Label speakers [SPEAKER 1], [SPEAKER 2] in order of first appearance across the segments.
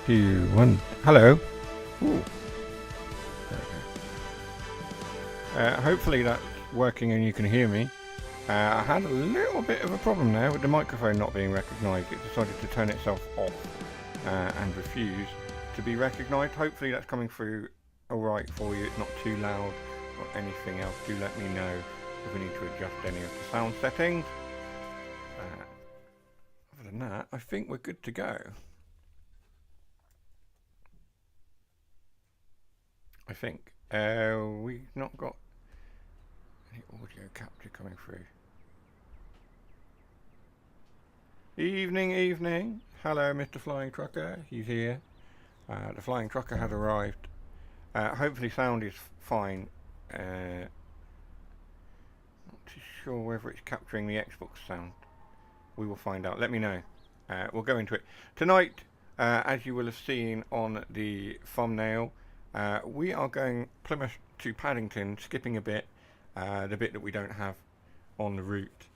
[SPEAKER 1] 2, 1. Hello. Ooh. Hopefully that's working and you can hear me. I had a little bit of a problem there with the microphone not being recognised. It decided to turn itself off and refuse to be recognised. Hopefully that's coming through alright for you. It's not too loud or anything else. Do let me know if we need to adjust any of the sound settings. Other than that, I think we're good to go. I think. We've not got any audio capture coming through. Evening, evening. Hello, Mr. Flying Trucker. He's here. The Flying Trucker has arrived. Hopefully sound is fine. Not too sure whether it's capturing the Xbox sound. We will find out. Let me know. We'll go into it. Tonight, as you will have seen on the thumbnail, we are going Plymouth to Paddington, skipping a bit, the bit that we don't have on the route.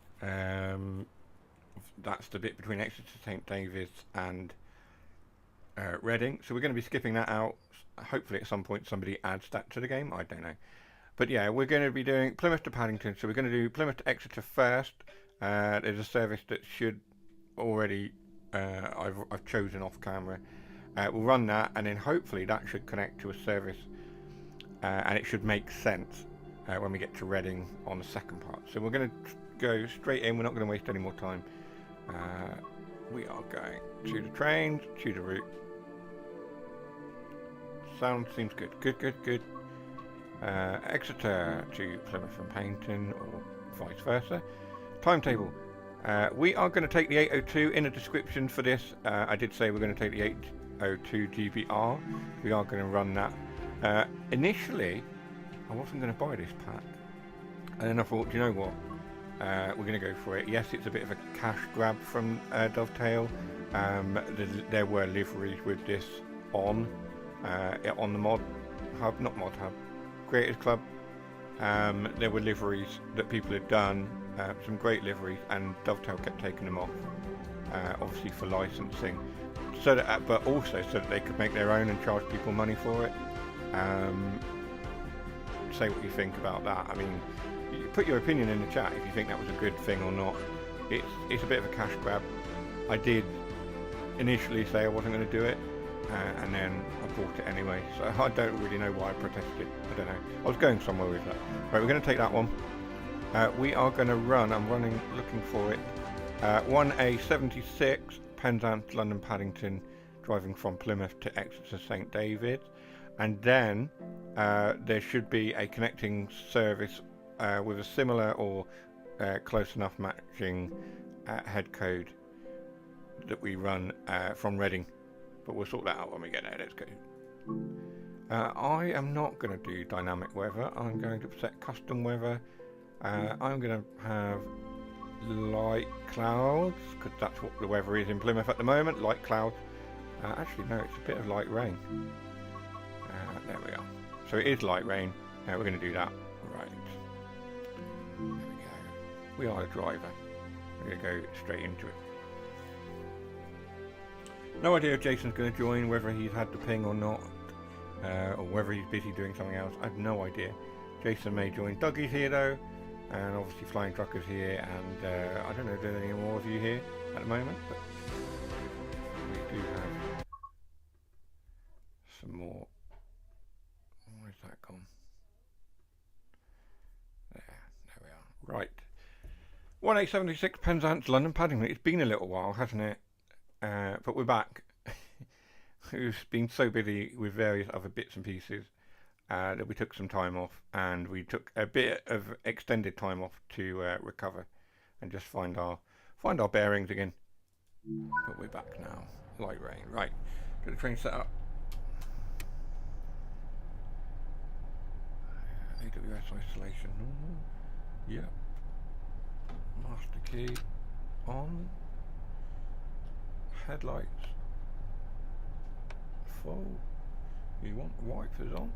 [SPEAKER 1] That's the bit between Exeter St David's and Reading. So we're going to be skipping that out. Hopefully at some point somebody adds that to the game. I don't know. But yeah, we're going to be doing Plymouth to Paddington. So we're going to do Plymouth to Exeter first. There's a service that should already, I've chosen off camera. We'll run that, and then hopefully that should connect to a service, and it should make sense when we get to Reading on the second part. So we're going to go straight in. We're not going to waste any more time. We are going to the trains, to the route. Sound seems good. Good. Exeter to Plymouth and Paddington, or vice versa. Timetable. We are going to take the 802 in the description for this. I did say we're going to take the 802 GBR. We are going to run that. Initially, I wasn't going to buy this pack. And then I thought, you know what? We're going to go for it. Yes, it's a bit of a cash grab from Dovetail. There were liveries with this on the mod hub, not mod hub, Creators Club. There were liveries that people had done, some great liveries, and Dovetail kept taking them off, obviously for licensing, so that, but also so that they could make their own and charge people money for it. Say what you think about that. I mean, put your opinion in the chat if you think that was a good thing or not. It's a bit of a cash grab. I did initially say I wasn't going to do it, and then I bought it anyway, so I don't really know why I protested. I don't know. I was going somewhere with that. Right, we're going to take that one. We are going to run, looking for it, 1A76, Penzance, London Paddington, driving from Plymouth to Exeter St David's, and then there should be a connecting service with a similar or close enough matching head code that we run from Reading. But we'll sort that out when we get there. Let's go. I am not going to do dynamic weather. I'm going to set custom weather. I'm going to have light clouds, because that's what the weather is in Plymouth at the moment. Light clouds. Actually, no, it's a bit of light rain. There we are. So it is light rain. We're going to do that. Right. There we go. We are a driver. We're going to go straight into it. No idea if Jason's going to join, whether he's had the ping or not, or whether he's busy doing something else. I have no idea. Jason may join. Dougie's here though, and obviously Flying Trucker's here, and I don't know if there's any more of you here at the moment, but we do have some more. Where's that gone? There we are. Right. 1A76 Penzance, London Paddington. It's been a little while, hasn't it? But we're back. We've been so busy with various other bits and pieces that we took some time off, and we took a bit of extended time off to recover and just find our bearings again. But we're back now. Light rain. Right. Get the train set up. AWS isolation. Yep. Master key on. Headlights full. You want wipers on.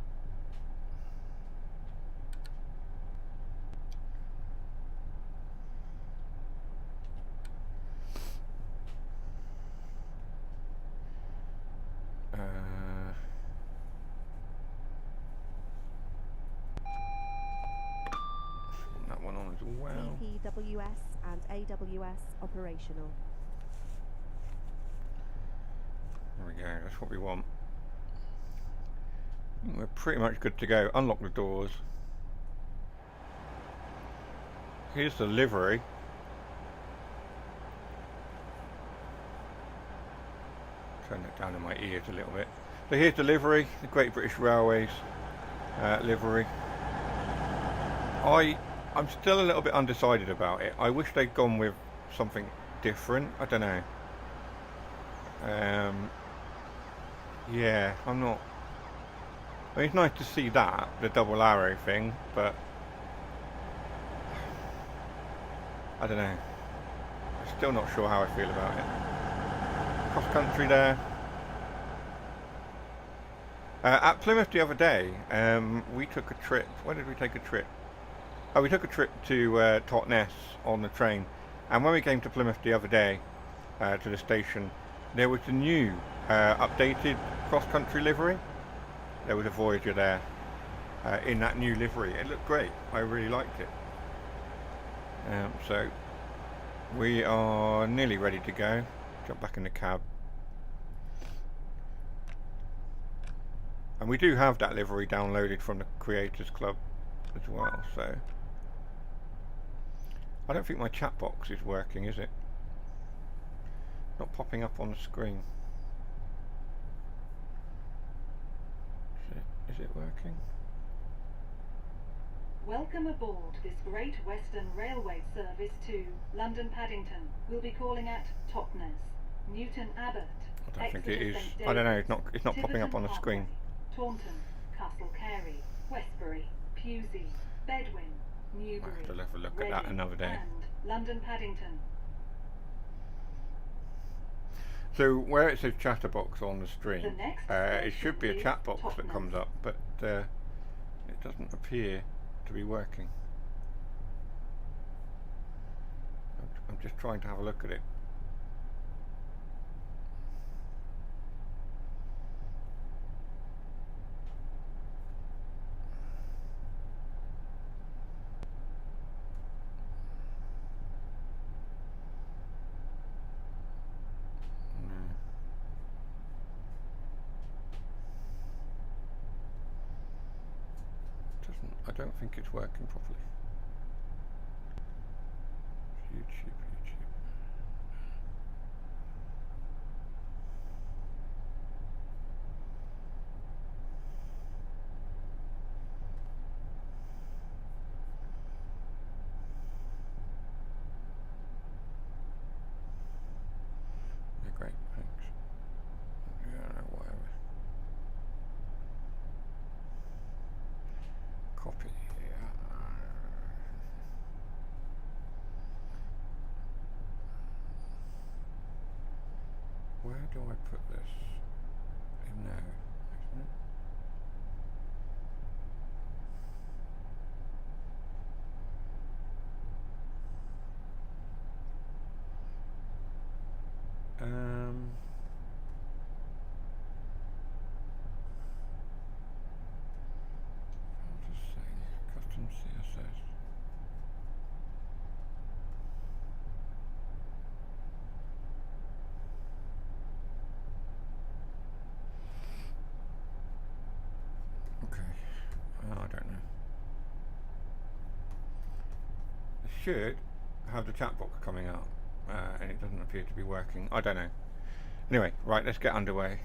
[SPEAKER 1] That one on as well.
[SPEAKER 2] TPWS and AWS operational.
[SPEAKER 1] There we go, that's what we want. We're pretty much good to go. Unlock the doors. Here's the livery. Turn it down in my ears a little bit. So here's the livery, the Great British Railways. livery. I'm still a little bit undecided about it. I wish they'd gone with something different. I don't know. Yeah, I'm not. I mean, it's nice to see that, the double arrow thing, but I don't know. I'm still not sure how I feel about it. Cross country there. At Plymouth the other day, we took a trip. Where did we take a trip? Oh, we took a trip to Totnes on the train. And when we came to Plymouth the other day, to the station, there was the new updated cross-country livery. There was a Voyager there in that new livery. It looked great. I really liked it. So we are nearly ready to go. Jump back in the cab. And we do have that livery downloaded from the Creators Club as well, so I don't think my chat box is working, is it? Not popping up on the screen. Is it working?
[SPEAKER 3] Welcome aboard this Great Western Railway service to London Paddington. We'll be calling at Totnes, Newton Abbot.
[SPEAKER 1] I don't think it is. I don't know. It's not popping up on the screen.
[SPEAKER 3] Taunton, Castle Carey, Westbury, Pewsey, Bedwin, Newbury,
[SPEAKER 1] I'll have to look at that another day.
[SPEAKER 3] And London Paddington.
[SPEAKER 1] So where it says chatterbox on the screen, it should be a chat box that comes up, but it doesn't appear to be working. I'm just trying to have a look at it. I don't think it's working properly. YouTube. Yeah, great, thanks. Yeah, whatever. Copy. Where do I put this? In there, isn't it? I'll just say custom CSS. Okay, I don't know. It should have the chat box coming up, and it doesn't appear to be working. I don't know. Anyway, right, let's get underway.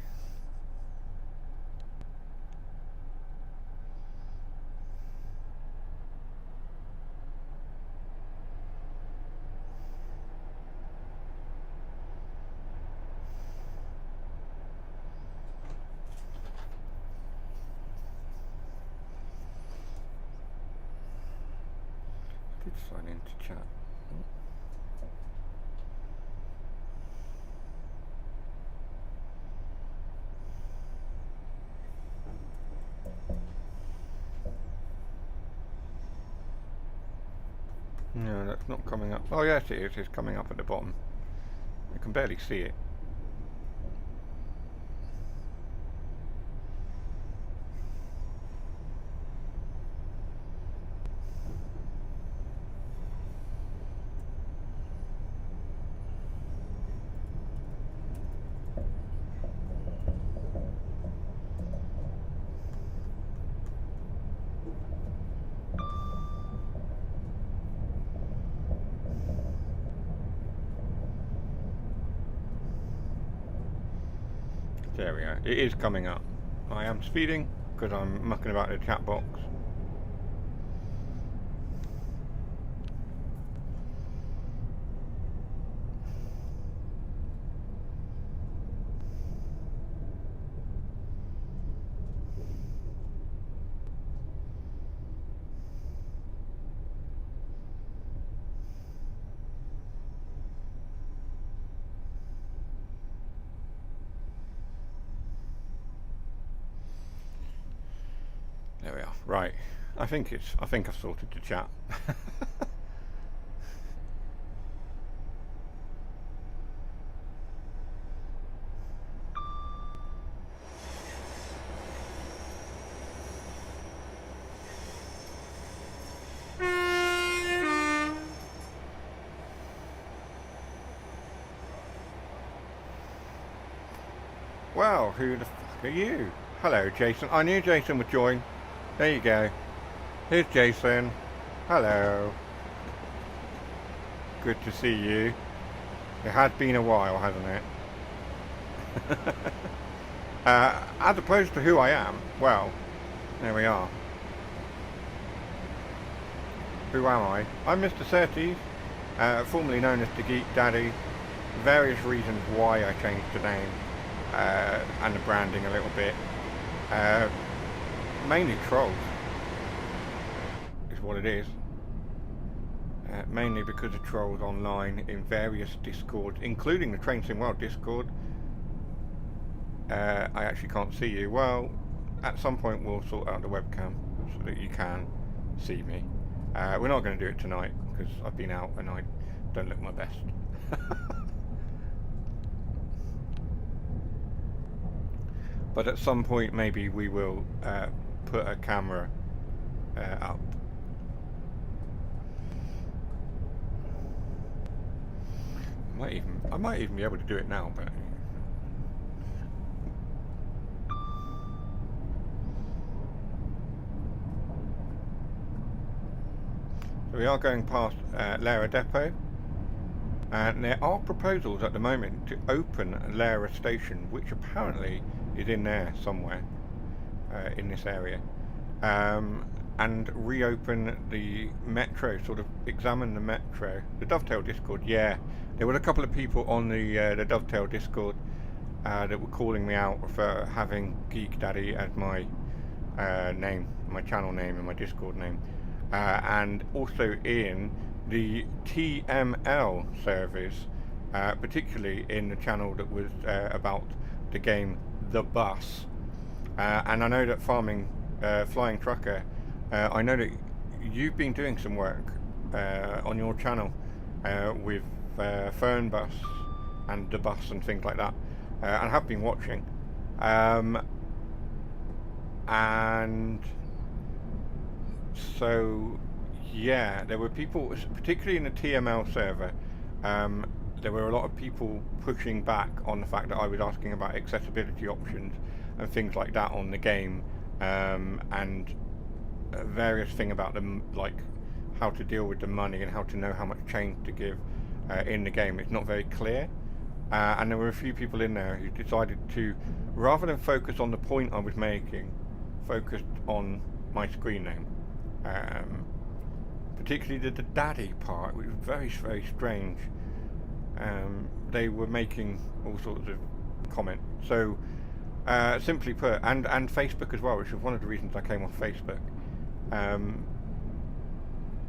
[SPEAKER 1] I did sign into chat. No, that's not coming up. Oh yes, it is. It's coming up at the bottom. I can barely see it. There we go. It is coming up. I am speeding because I'm mucking about the chat box. There we are. Right. I think I've sorted the chat. Well, who the fuck are you? Hello, Jason. I knew Jason would join. There you go. Here's Jason. Hello. Good to see you. It has been a while, hasn't it? As opposed to who I am, well, there we are. Who am I? I'm Mr.Surtees, formerly known as the Geek Daddy. Various reasons why I changed the name and the branding a little bit. Mainly trolls is what it is. Mainly because of trolls online in various discords, including the TrainSim World Discord. I actually can't see you. Well, at some point we'll sort out the webcam so that you can see me. We're not going to do it tonight because I've been out and I don't look my best. But at some point maybe we will put a camera up. I might even be able to do it now, but so we are going past Lara Depot, and there are proposals at the moment to open Lara Station, which apparently is in there somewhere in this area, and reopen the metro, sort of examine the metro. The Dovetail Discord, yeah, there were a couple of people on the Dovetail Discord that were calling me out for having Geek Daddy as my name, my channel name and my Discord name, and also in the TML service, particularly in the channel that was about the game The Bus. And I know that Flying Trucker, I know that you've been doing some work on your channel with Fern Bus and The Bus and things like that, and have been watching. And so, yeah, there were people, particularly in the TML server, there were a lot of people pushing back on the fact that I was asking about accessibility options and things like that on the game, and various things about them, like how to deal with the money and how to know how much change to give in the game. It's not very clear, and there were a few people in there who decided to, rather than focus on the point I was making, focused on my screen name, particularly the daddy part, which was very, very strange. They were making all sorts of comments. So simply put, and Facebook as well, which was one of the reasons I came off Facebook,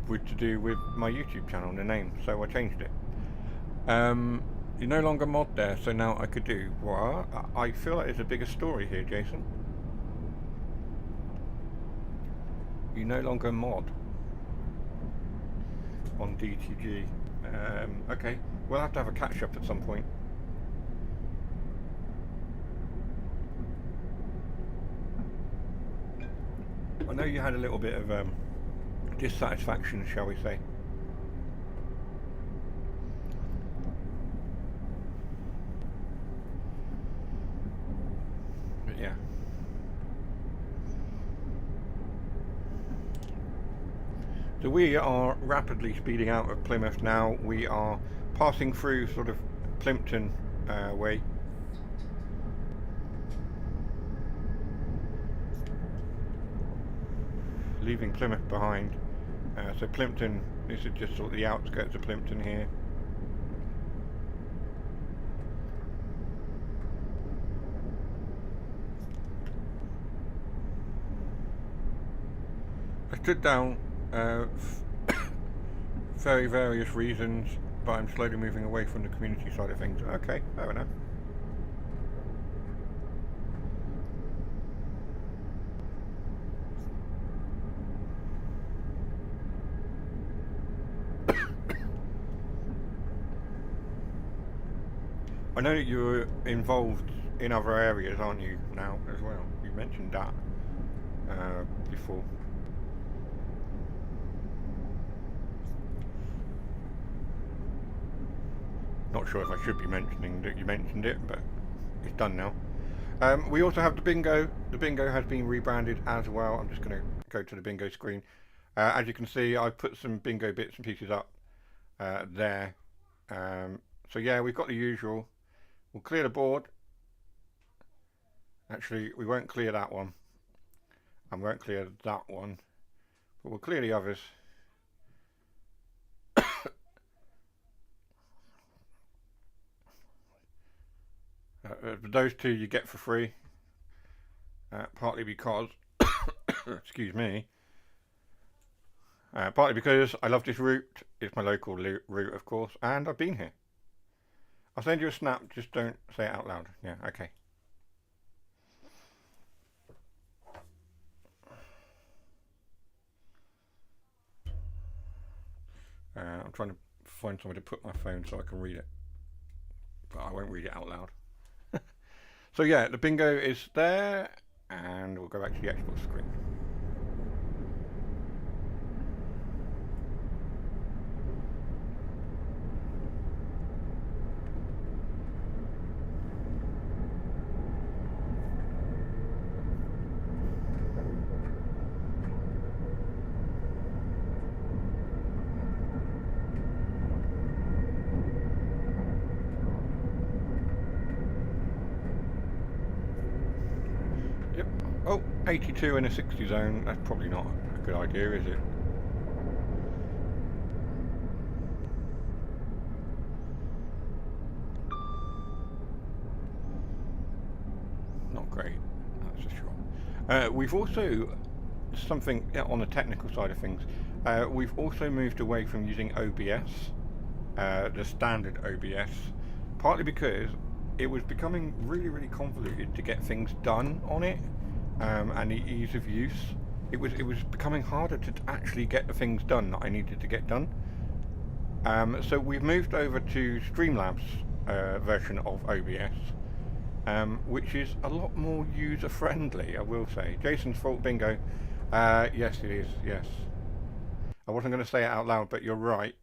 [SPEAKER 1] with to do with my YouTube channel and the name, so I changed it. You're no longer mod there, so now I could do what? I feel like there's a bigger story here, Jason. You no longer mod on DTG. Okay, we'll have to have a catch up at some point. I know you had a little bit of dissatisfaction, shall we say. But yeah. So we are rapidly speeding out of Plymouth now. We are passing through sort of Plimpton way. leaving Plymouth behind. So Plympton, this is just sort of the outskirts of Plympton here. I stood down very various reasons, but I'm slowly moving away from the community side of things. Okay, fair enough. I know that you're involved in other areas, aren't you, now, as well? You mentioned that before. Not sure if I should be mentioning that you mentioned it, but it's done now. We also have the bingo. The bingo has been rebranded as well. I'm just going to go to the bingo screen. As you can see, I've put some bingo bits and pieces up there. So yeah, we've got the usual. We'll clear the board. Actually, we won't clear that one. And won't clear that one. But we'll clear the others. Those two you get for free. Partly because, excuse me, partly because I love this route. It's my local route, of course, and I've been here. I'll send you a snap, just don't say it out loud. Yeah, okay. I'm trying to find somewhere to put my phone so I can read it. But I won't read it out loud. So yeah, the bingo is there, and we'll go back to the export screen. Yep. Oh, 82 in a 60 zone. That's probably not a good idea, is it? Not great, that's for sure. We've also, something on the technical side of things, we've also moved away from using OBS, the standard OBS, partly because it was becoming really convoluted to get things done on it, and the ease of use. It was becoming harder to actually get the things done that I needed to get done. So we've moved over to Streamlabs version of OBS, which is a lot more user friendly, I will say. Jason's fault bingo. Yes, it is. Yes. I wasn't going to say it out loud, but you're right.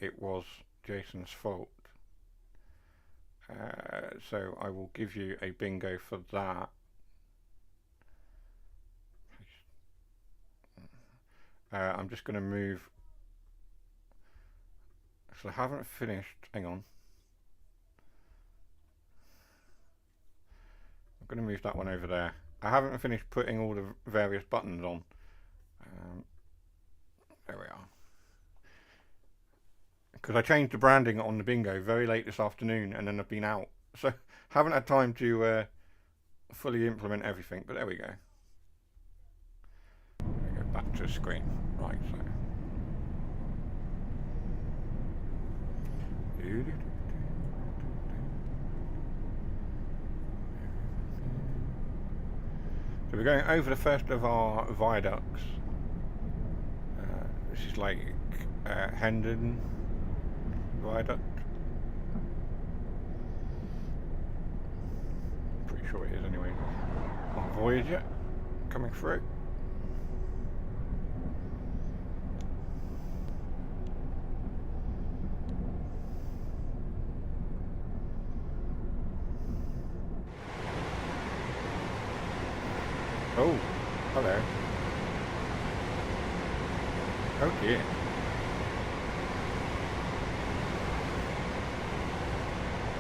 [SPEAKER 1] It was Jason's fault. So I will give you a bingo for that. I'm just going to move. So I haven't finished. Hang on. I'm going to move that one over there. I haven't finished putting all the various buttons on. There we are. Because I changed the branding on the bingo very late this afternoon, and then I've been out, so haven't had time to fully implement everything. But there we go. Go back to the screen. Right. So we're going over the first of our viaducts. This is like Hendon Viaduct. Pretty sure it is anyway. On Voyager coming through. Oh, hello. Oh dear.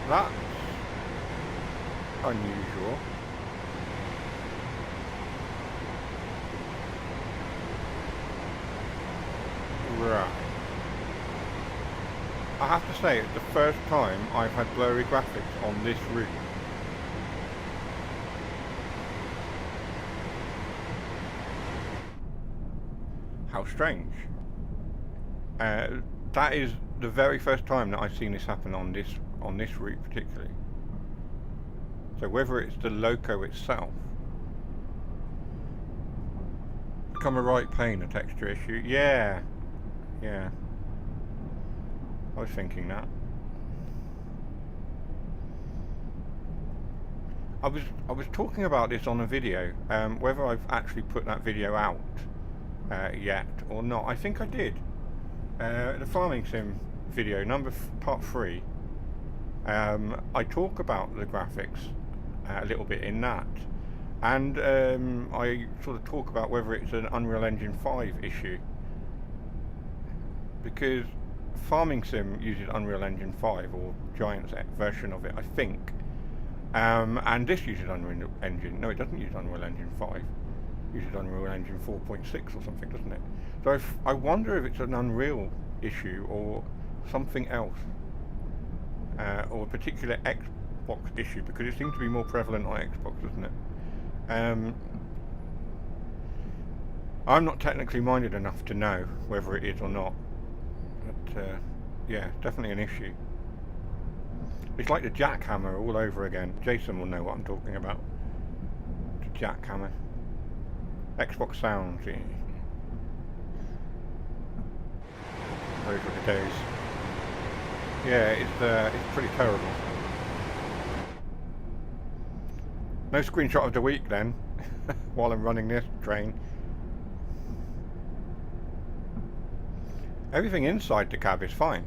[SPEAKER 1] That's unusual. Right. I have to say, it's the first time I've had blurry graphics on this route. How strange. That is the very first time that I've seen this happen on this route particularly. So whether it's the loco itself, become a right pain, a texture issue. Yeah. I was thinking that. I was talking about this on a video, whether I've actually put that video out yet or not. I think I did. The farming sim video, part 3. I talk about the graphics a little bit in that, and I sort of talk about whether it's an Unreal Engine 5 issue, because farming sim uses Unreal Engine 5 or Giant's version of it, I think. And this uses Unreal Engine. No, it doesn't use Unreal Engine 5. It uses Unreal Engine 4.6 or something, doesn't it? So I wonder if it's an Unreal issue or something else, or a particular Xbox issue, because it seems to be more prevalent on Xbox, doesn't it? I'm not technically minded enough to know whether it is or not, but yeah, definitely an issue. It's like the jackhammer all over again. Jason will know what I'm talking about. The jackhammer. Xbox sounds. Yeah. Those were the days. Yeah, it's pretty terrible. No screenshot of the week then, while I'm running this train. Everything inside the cab is fine.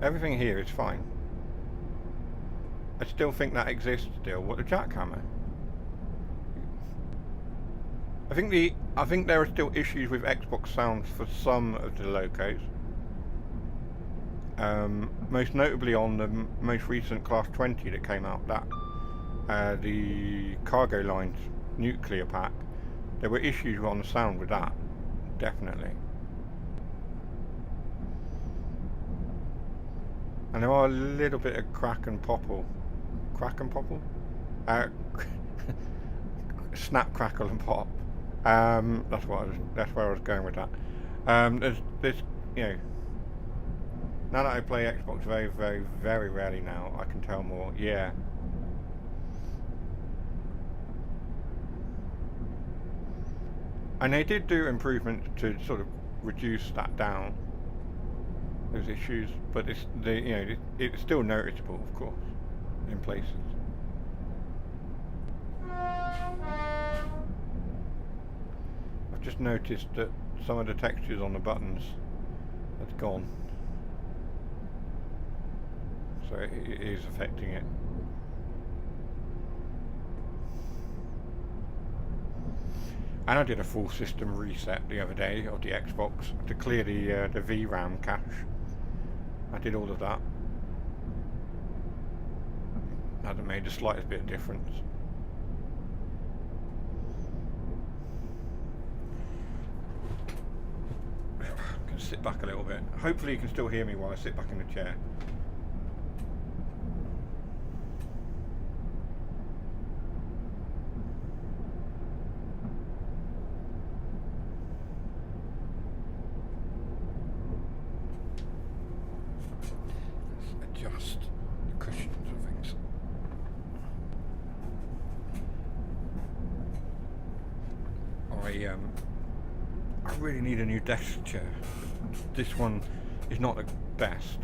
[SPEAKER 1] Everything here is fine. I still think that exists still. What, the jackhammer? I think there are still issues with Xbox sounds for some of the locos. Most notably on the most recent Class 20 that came out, the cargo lines nuclear pack. There were issues on the sound with that, definitely. And there are a little bit of crack and popple. Snap, crackle and pop. That's where I was going with that. There's you know, now that I play Xbox very, very, very rarely now, I can tell more. Yeah. And they did do improvements to sort of reduce that down, those issues, but it's still noticeable, of course, in places. I've just noticed that some of the textures on the buttons have gone, so it is affecting it. And I did a full system reset the other day of the Xbox to clear the VRAM cache. I did all of that. Hasn't made the slightest bit of difference. I'm going to sit back a little bit. Hopefully you can still hear me while I sit back in the chair. Adjust the cushions and things. I really need a new desk chair. This one is not the best.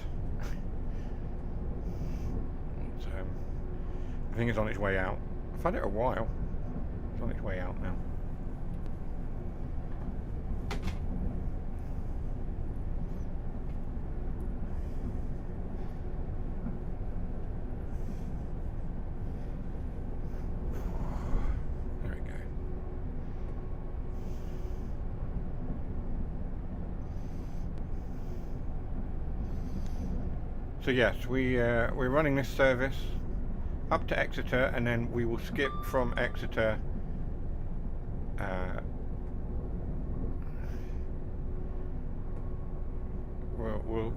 [SPEAKER 1] I think it's on its way out. I've had it a while. It's on its way out now. So yes, we're running this service up to Exeter, and then we will skip from Exeter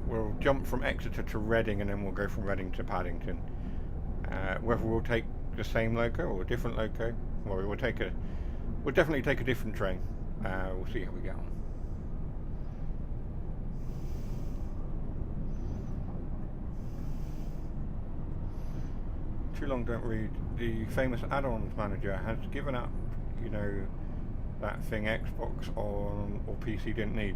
[SPEAKER 1] we'll jump from Exeter to Reading, and then we'll go from Reading to Paddington. Whether we'll take the same loco or a different loco, well, we'll definitely take a different train. We'll see how we get on. Too long don't read. The famous add-ons manager has given up, you know, that thing Xbox or PC didn't need.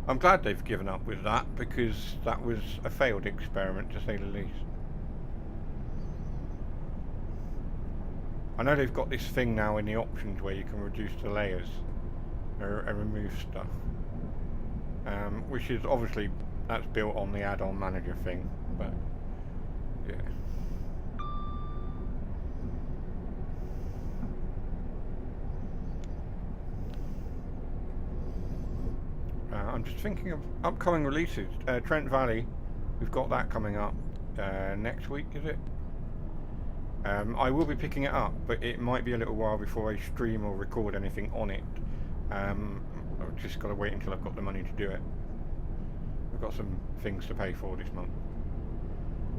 [SPEAKER 1] I'm glad they've given up with that, because that was a failed experiment, to say the least. I know they've got this thing now in the options where you can reduce the layers and remove stuff, which is obviously, that's built on the add-on manager thing, but yeah. I'm just thinking of upcoming releases. Trent Valley, we've got that coming up next week, is it? I will be picking it up, but it might be a little while before I stream or record anything on it. I've just got to wait until I've got the money to do it. I've got some things to pay for this month.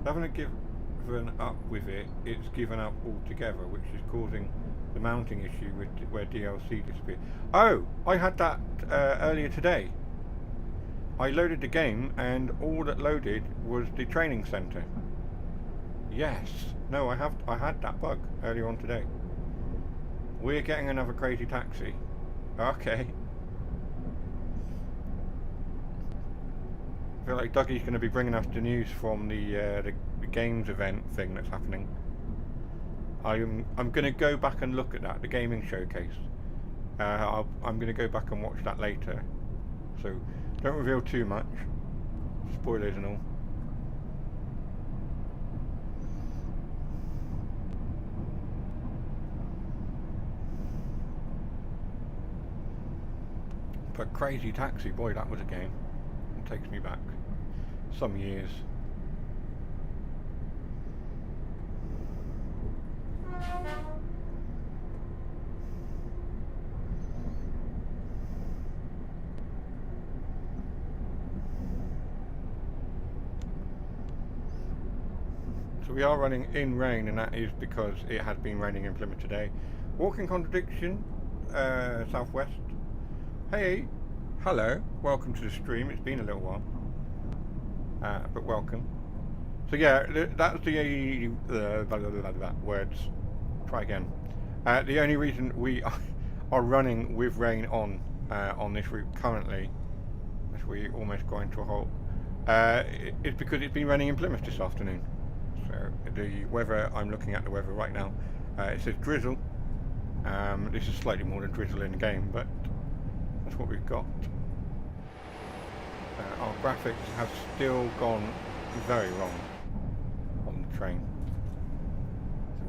[SPEAKER 1] I haven't given up with it, it's given up altogether, which is causing the mounting issue with where DLC disappeared. Oh, I had that earlier today. I loaded the game and all that loaded was the training centre. Yes. No, I had that bug earlier on today. We're getting another crazy taxi. Okay. I feel like Dougie's going to be bringing us the news from the games event thing that's happening. I'm going to go back and look at that, the gaming showcase. I'm going to go back and watch that later. So don't reveal too much. Spoilers and all. But Crazy Taxi, boy, that was a game. It takes me back some years. So we are running in rain, and that is because it has been raining in Plymouth today. Walking contradiction, southwest. Hey, hello, welcome to the stream. It's been a little while, but welcome. So yeah, that's the words. Try again. The only reason we are running with rain on this route currently, as we almost go into a halt, is because it's been raining in Plymouth this afternoon. So the weather, I'm looking at the weather right now. It says drizzle. This is slightly more than drizzle in the game, but that's what we've got. Our graphics have still gone very wrong on the train.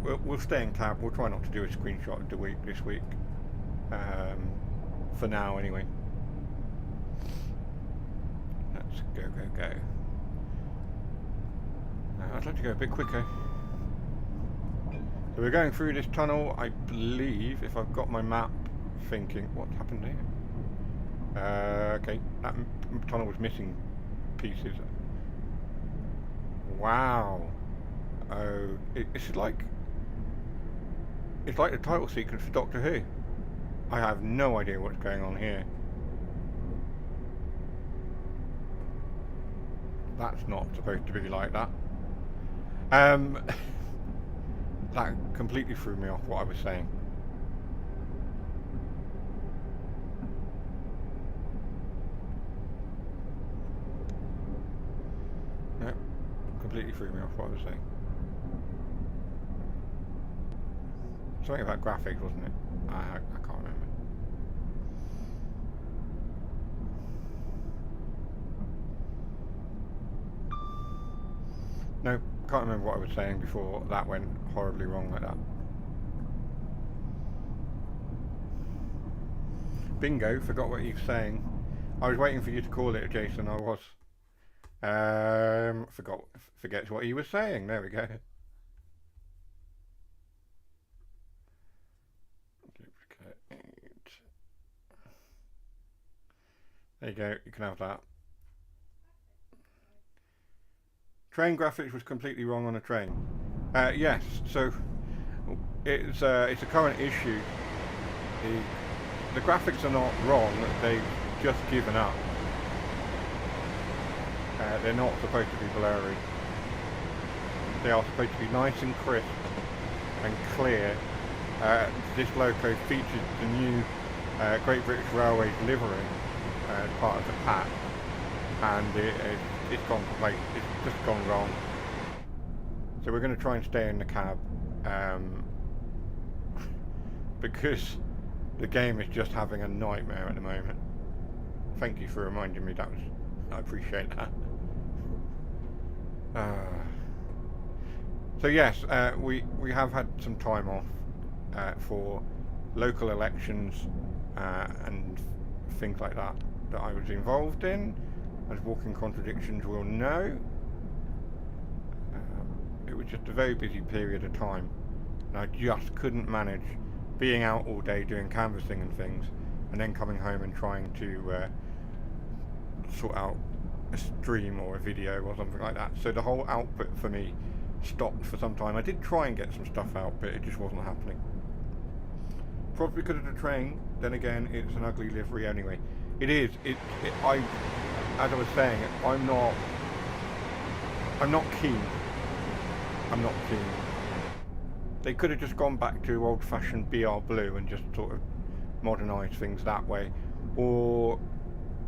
[SPEAKER 1] So we'll stay in cab. We'll try not to do a screenshot of the week this week. For now, anyway. Let's go. I'd like to go a bit quicker. So we're going through this tunnel, I believe, if I've got my map thinking. What happened here? Okay, that tunnel was missing pieces. Wow. Oh, it's like the title sequence for Doctor Who. I have no idea what's going on here. That's not supposed to be like that. That completely threw me off what I was saying. No, completely threw me off what I was saying. Something about graphics, wasn't it? I can't remember. No, can't remember what I was saying before that went horribly wrong like that. Bingo, forgot what you were saying. I was waiting for you to call it, Jason, I was. Forget what he was saying, there we go. Duplicate. There you go, you can have that. Train graphics was completely wrong on a train. Yes, so it's a current issue. The graphics are not wrong, they've just given up. They're not supposed to be blurry. They are supposed to be nice and crisp and clear. This loco features the new Great British Railways livery as part of the pack, and it's gone complete. It's just gone wrong. So we're going to try and stay in the cab because the game is just having a nightmare at the moment. Thank you for reminding me. I appreciate that. So yes, we have had some time off for local elections and things like that I was involved in. As Walking Contradictions will know, it was just a very busy period of time, and I just couldn't manage being out all day doing canvassing and things, and then coming home and trying to sort out a stream or a video or something like that. So the whole output for me stopped for some time. I did try and get some stuff out, but it just wasn't happening. Probably because of the train. Then again, it's an ugly livery anyway. It is. As I was saying, I'm not keen. I'm not keen. They could have just gone back to old-fashioned BR blue and just sort of modernised things that way, or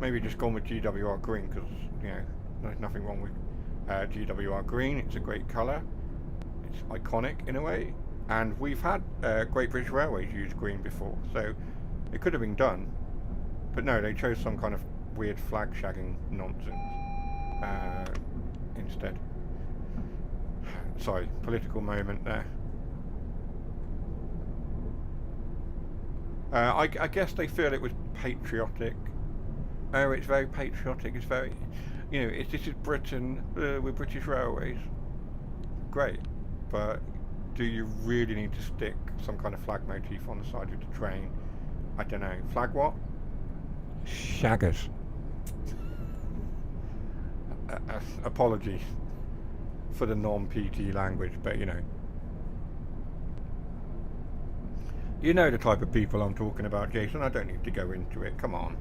[SPEAKER 1] maybe just gone with GWR green, because there's nothing wrong with GWR green. It's a great colour. It's iconic in a way, and we've had Great British Railways use green before, so it could have been done. But no, they chose some kind of weird flag shagging nonsense instead. Sorry, political moment there. I guess they feel it was patriotic. Oh, it's very patriotic. It's very, this is Britain. We're British Railways. Great, but do you really need to stick some kind of flag motif on the side of the train? I don't know. Flag what? Shaggers. Apologies for the non-PT language, but you know the type of people I'm talking about, Jason. I don't need to go into it. Come on.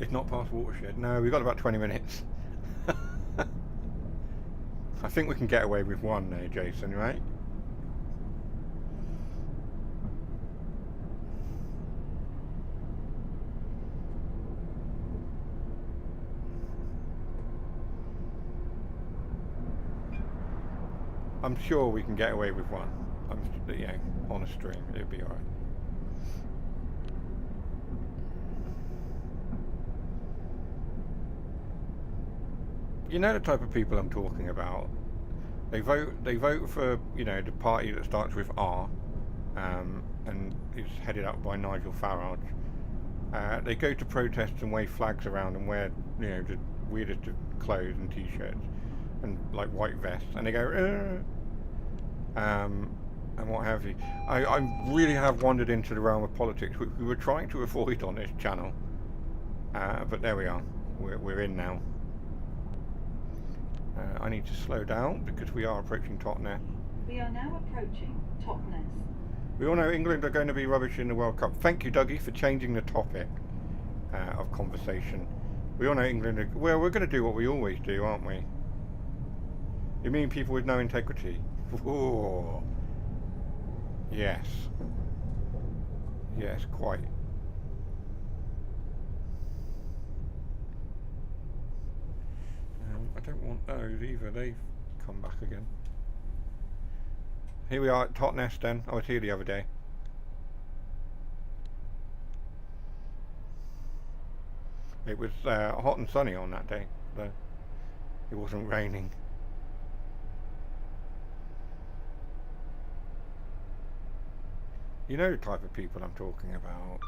[SPEAKER 1] It's not past Watershed. No, we've got about 20 minutes. I think we can get away with one there, Jason, right? I'm sure we can get away with one. On a stream, it'll be alright. You know the type of people I'm talking about. They vote for the party that starts with R, and is headed up by Nigel Farage. They go to protests and wave flags around and wear the weirdest of clothes and t-shirts and like white vests, and they go and what have you. I really have wandered into the realm of politics, which we were trying to avoid on this channel, but there we are. We're in now. I need to slow down because we are approaching Totnes.
[SPEAKER 3] We are now approaching Totnes.
[SPEAKER 1] We all know England are going to be rubbish in the World Cup. Thank you, Dougie, for changing the topic of conversation. We all know England are... Well, we're going to do what we always do, aren't we? You mean people with no integrity? Ooh. Yes. Yes, quite. I don't want those either. They've come back again. Here we are at Totnes then. I was here the other day. It was hot and sunny on that day, though. It wasn't raining. You know the type of people I'm talking about.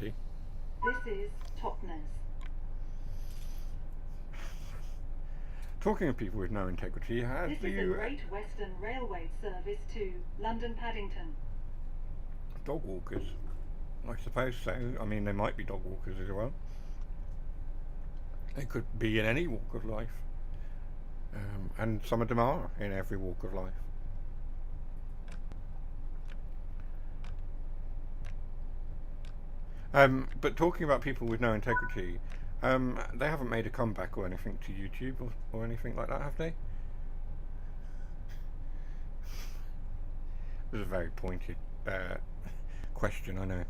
[SPEAKER 1] everybody.
[SPEAKER 3] This is Totnes.
[SPEAKER 1] Talking of people with no integrity,
[SPEAKER 3] This is a Great Western Railway service to London Paddington.
[SPEAKER 1] dog walkers? I suppose so. I mean, they might be dog walkers as well. They could be in any walk of life. And some of them are in every walk of life. But talking about people with no integrity, they haven't made a comeback or anything to YouTube or anything like that, have they? It was a very pointed question, I know.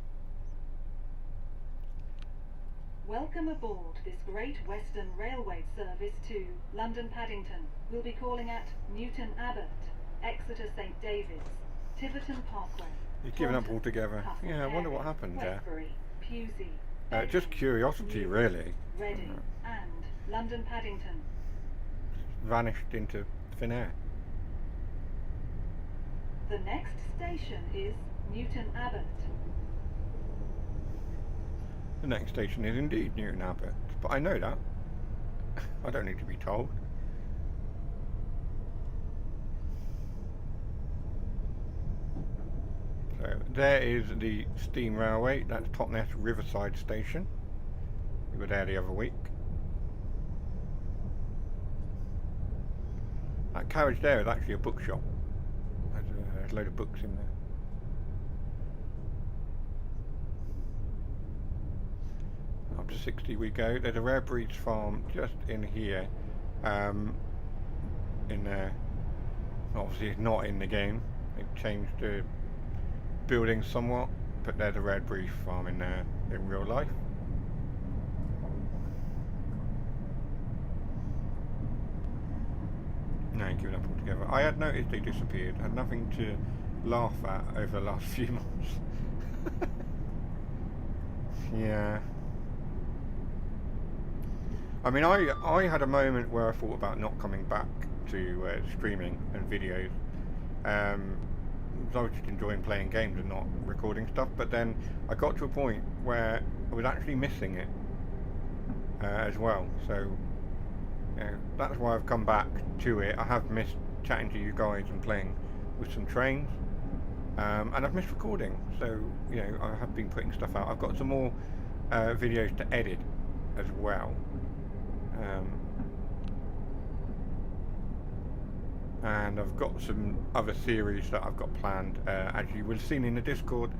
[SPEAKER 3] Welcome aboard this Great Western Railway service to London Paddington. We'll be calling at Newton Abbot, Exeter St David's, Tiverton Parkway.
[SPEAKER 1] You've given up
[SPEAKER 3] Taunton,
[SPEAKER 1] altogether. Yeah, I wonder what happened there.
[SPEAKER 3] Westbury, Pewsey,
[SPEAKER 1] Just curiosity, really.
[SPEAKER 3] Reading and London Paddington.
[SPEAKER 1] Vanished into thin air.
[SPEAKER 3] The next station is Newton Abbot.
[SPEAKER 1] The next station is indeed Newton Abbot, but I know that. I don't need to be told. So there is the steam railway. That's Totnes Riverside Station. We were there the other week. That carriage there is actually a bookshop. There's a load of books in there. Up to 60 we go. There's a rare breeds farm just in here. In there. Obviously it's not in the game. They've changed the building somewhat, but there's a rare breed farm in there in real life. No, give it up altogether. I had noticed they disappeared. I had nothing to laugh at over the last few months. Yeah. I mean, I had a moment where I thought about not coming back to streaming and videos. I was just enjoying playing games and not recording stuff, but then I got to a point where I was actually missing it as well. So, you know, that's why I've come back to it. I have missed chatting to you guys and playing with some trains, and I've missed recording. So, you know, I have been putting stuff out. I've got some more videos to edit as well. And I've got some other series that I've got planned. As you will have seen in the Discord,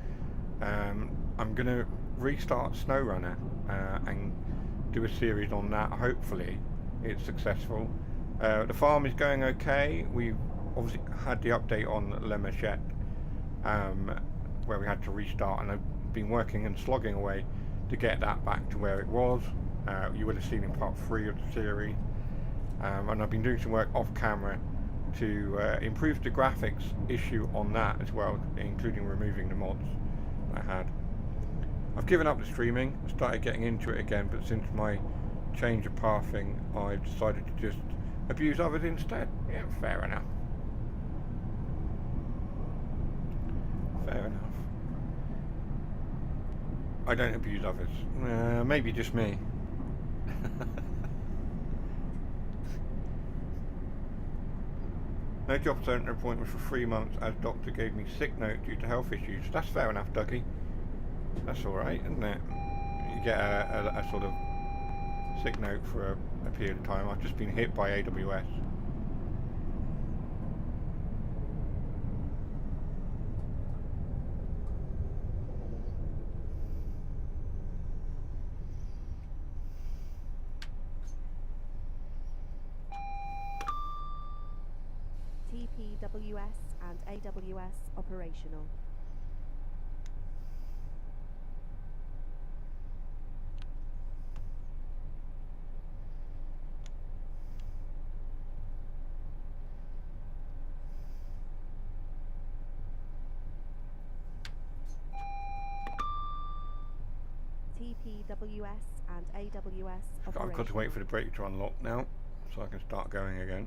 [SPEAKER 1] I'm going to restart SnowRunner and do a series on that. Hopefully it's successful. The farm is going okay. We've obviously had the update on Le Machette, where we had to restart, and I've been working and slogging away to get that back to where it was. You would have seen in part 3 of the series, and I've been doing some work off camera to improve the graphics issue on that as well, including removing the mods I had. I've given up the streaming, started getting into it again, but since my change of pathing, I've decided to just abuse others instead. Yeah, fair enough. Fair enough. I don't abuse others. Maybe just me. No job centre appointment for 3 months as doctor gave me sick note due to health issues. That's fair enough, Dougie. That's alright, isn't it? You get a sort of sick note for a period of time. I've just been hit by AWS.
[SPEAKER 2] TPWS and AWS operational. TPWS and AWS operational.
[SPEAKER 1] I've got to wait for the brake to unlock now, so I can start going again.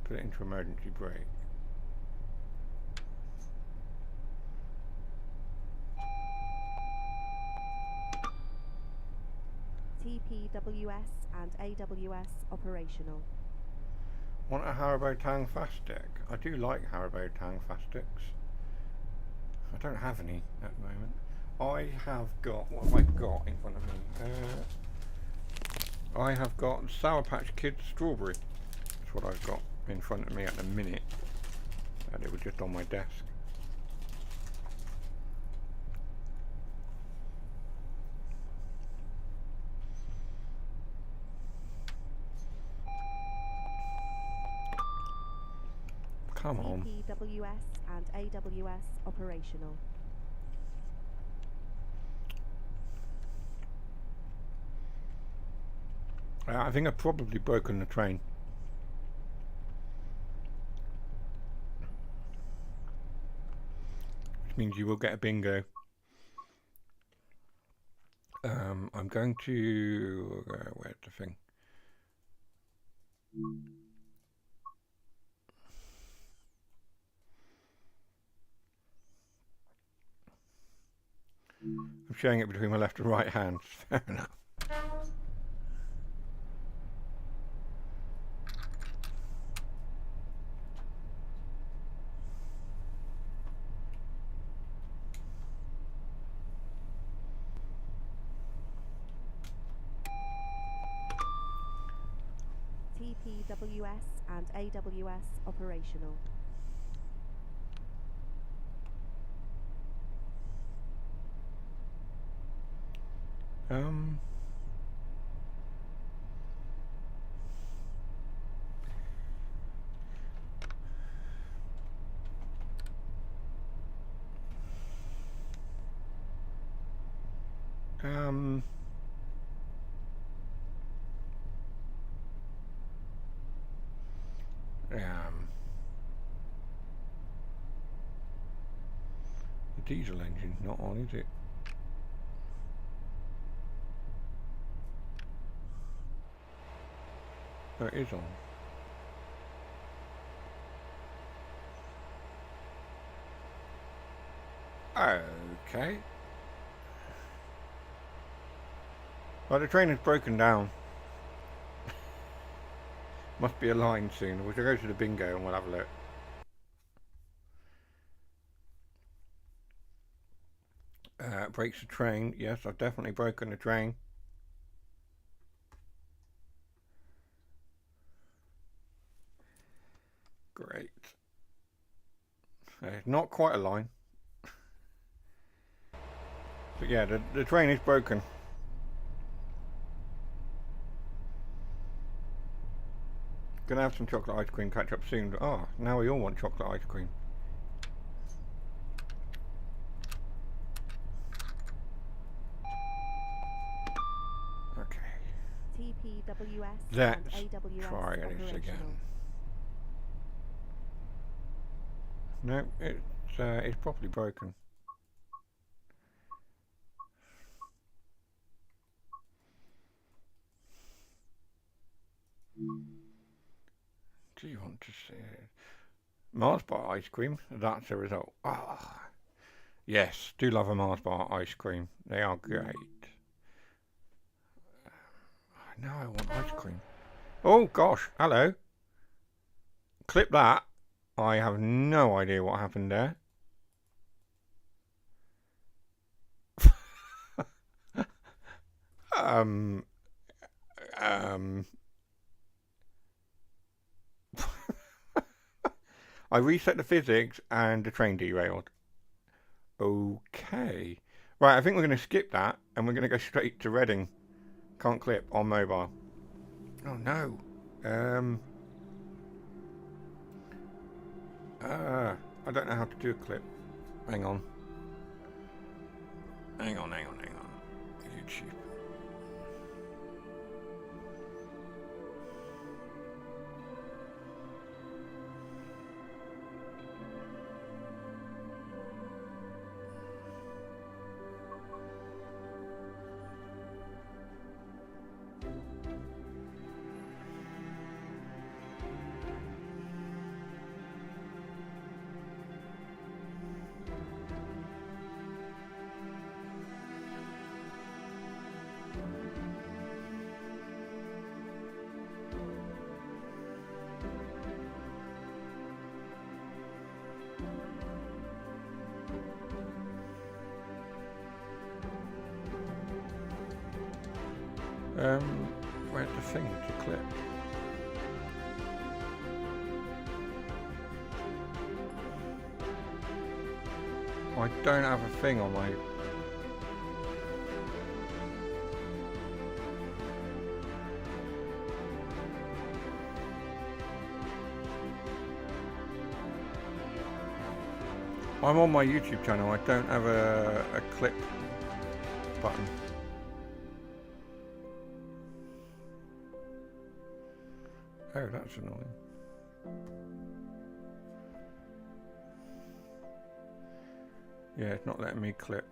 [SPEAKER 1] Put it into emergency brake.
[SPEAKER 2] TPWS and AWS operational.
[SPEAKER 1] Want a Haribo Tang fast stick? I do like Haribo Tang fast sticks. I don't have any at the moment. I have got, what have I got in front of me? I have got Sour Patch Kids strawberry. That's what I've got in front of me at the minute. And it was just on my desk. Come on.
[SPEAKER 2] TPWS and AWS operational.
[SPEAKER 1] I think I've probably broken the train. Which means you will get a bingo. I'm going to... where's the thing? I'm sharing it between my left and right hands. Fair enough.
[SPEAKER 2] TPWS and AWS operational. The diesel engine's not on, is it? Oh, it is on. Okay. Well, the train has broken down. Must be a line soon. We shall go to the bingo and we'll have a look. Breaks the train. Yes, I've definitely broken the train. Great. Not quite a line. But yeah, the train is broken. Gonna have some chocolate ice cream, catch up soon. Ah, now we all want chocolate ice cream. Okay. TPWS
[SPEAKER 1] Let's
[SPEAKER 2] and AWS
[SPEAKER 1] try this
[SPEAKER 2] operational.
[SPEAKER 1] again. No, it's properly broken. Do you want to see it? Mars bar ice cream, that's the result. Ah, yes, do love a Mars bar ice cream. They are great. Now I want ice cream. Oh gosh, hello. Clip that. I have no idea what happened there. I reset the physics and the train derailed. Okay. Right, I think we're going to skip that and we're going to go straight to Reading. Can't clip on mobile. Oh no. I don't know how to do a clip. Hang on. Hang on. YouTube. Where's the thing to clip? I don't have a thing on my... I'm on my YouTube channel, I don't have a clip button. Oh, that's annoying. Yeah, it's not letting me clip.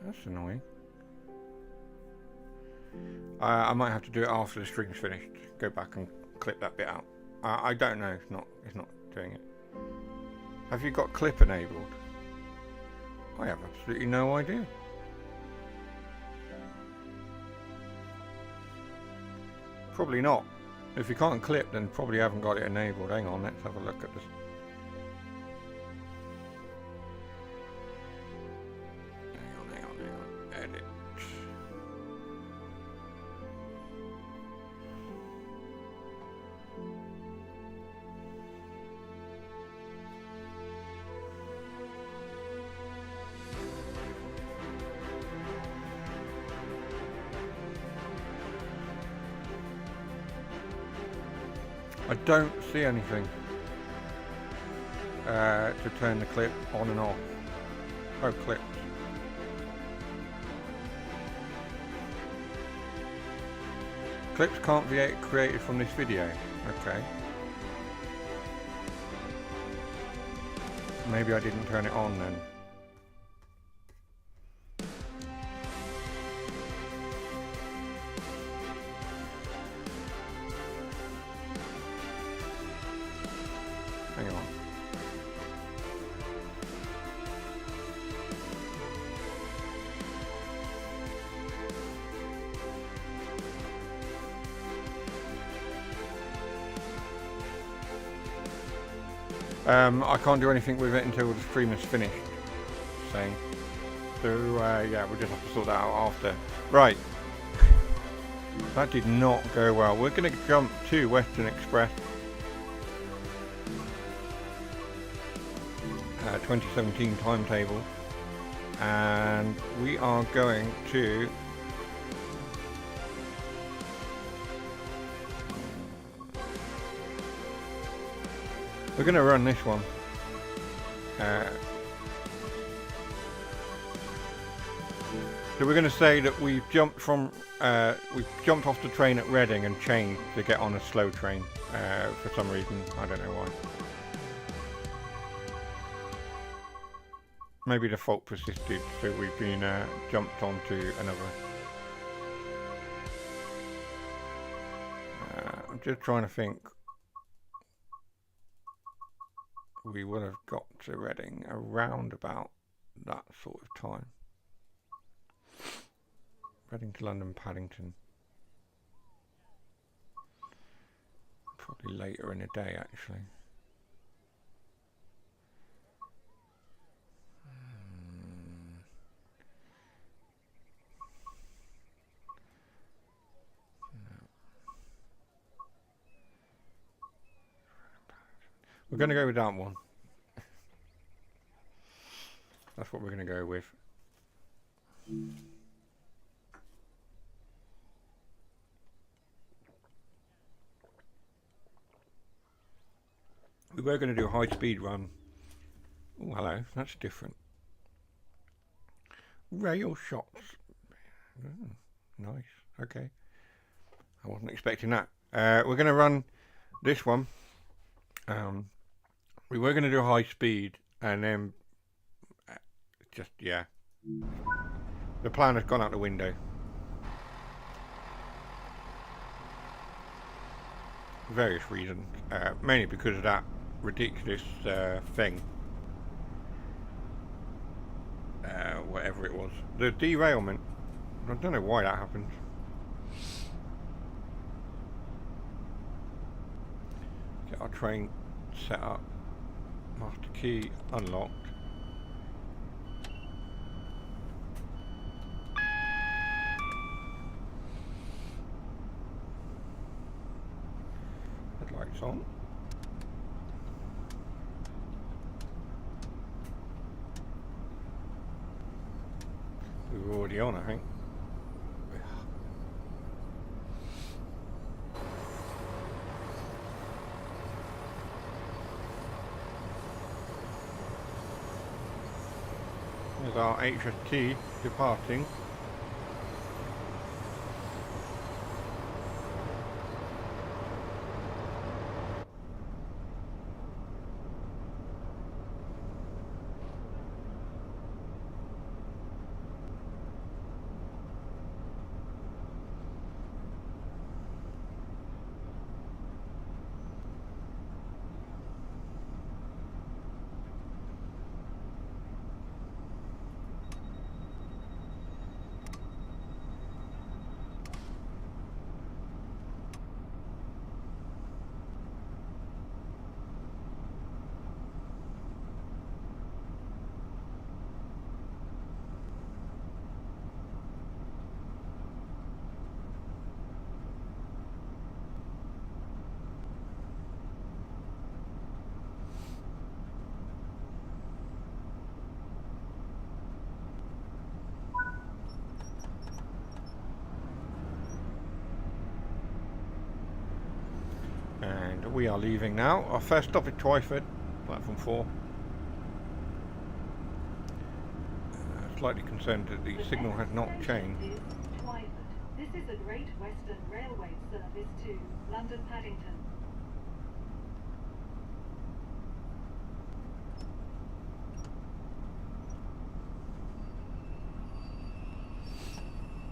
[SPEAKER 1] That's annoying. I might have to do it after the string's finished. Go back and clip that bit out. I don't know. It's not doing it. Have you got clip enabled? I have absolutely no idea. Probably not. If you can't clip, then probably haven't got it enabled. Hang on, let's have a look at this. Hang on. Edit. I don't see anything to turn the clip on and off. Oh, clips. Clips can't be created from this video. Okay. Maybe I didn't turn it on then. Hang on. I can't do anything with it until the stream is finished. Saying. So yeah, we'll just have to sort that out after. Right. That did not go well. We're going to jump to Western Express. 2017 timetable, and we are going to run this one. So we're going to say that we've jumped off the train at Reading and changed to get on a slow train for some reason. I don't know why. Maybe the fault persisted, so we've been jumped onto another. I'm just trying to think. We would have got to Reading around about that sort of time. Reading to London Paddington. Probably later in the day, actually. We're going to go with that one. That's what we're going to go with. We were going to do a high-speed run. Oh, hello. That's different. Rail shots. Oh, nice. Okay. I wasn't expecting that. We're going to run this one. We were going to do high speed, and then just, yeah. The plan has gone out the window. Various reasons. Mainly because of that ridiculous thing. Whatever it was. The derailment. I don't know why that happened. Get our train set up. Master key unlocked. lights on. We were already on, I think. There's our HST departing. And we are leaving now. Our first stop is Twyford, platform 4. Slightly concerned that the signal has not changed.
[SPEAKER 3] This is a Great Western Railway service to London Paddington.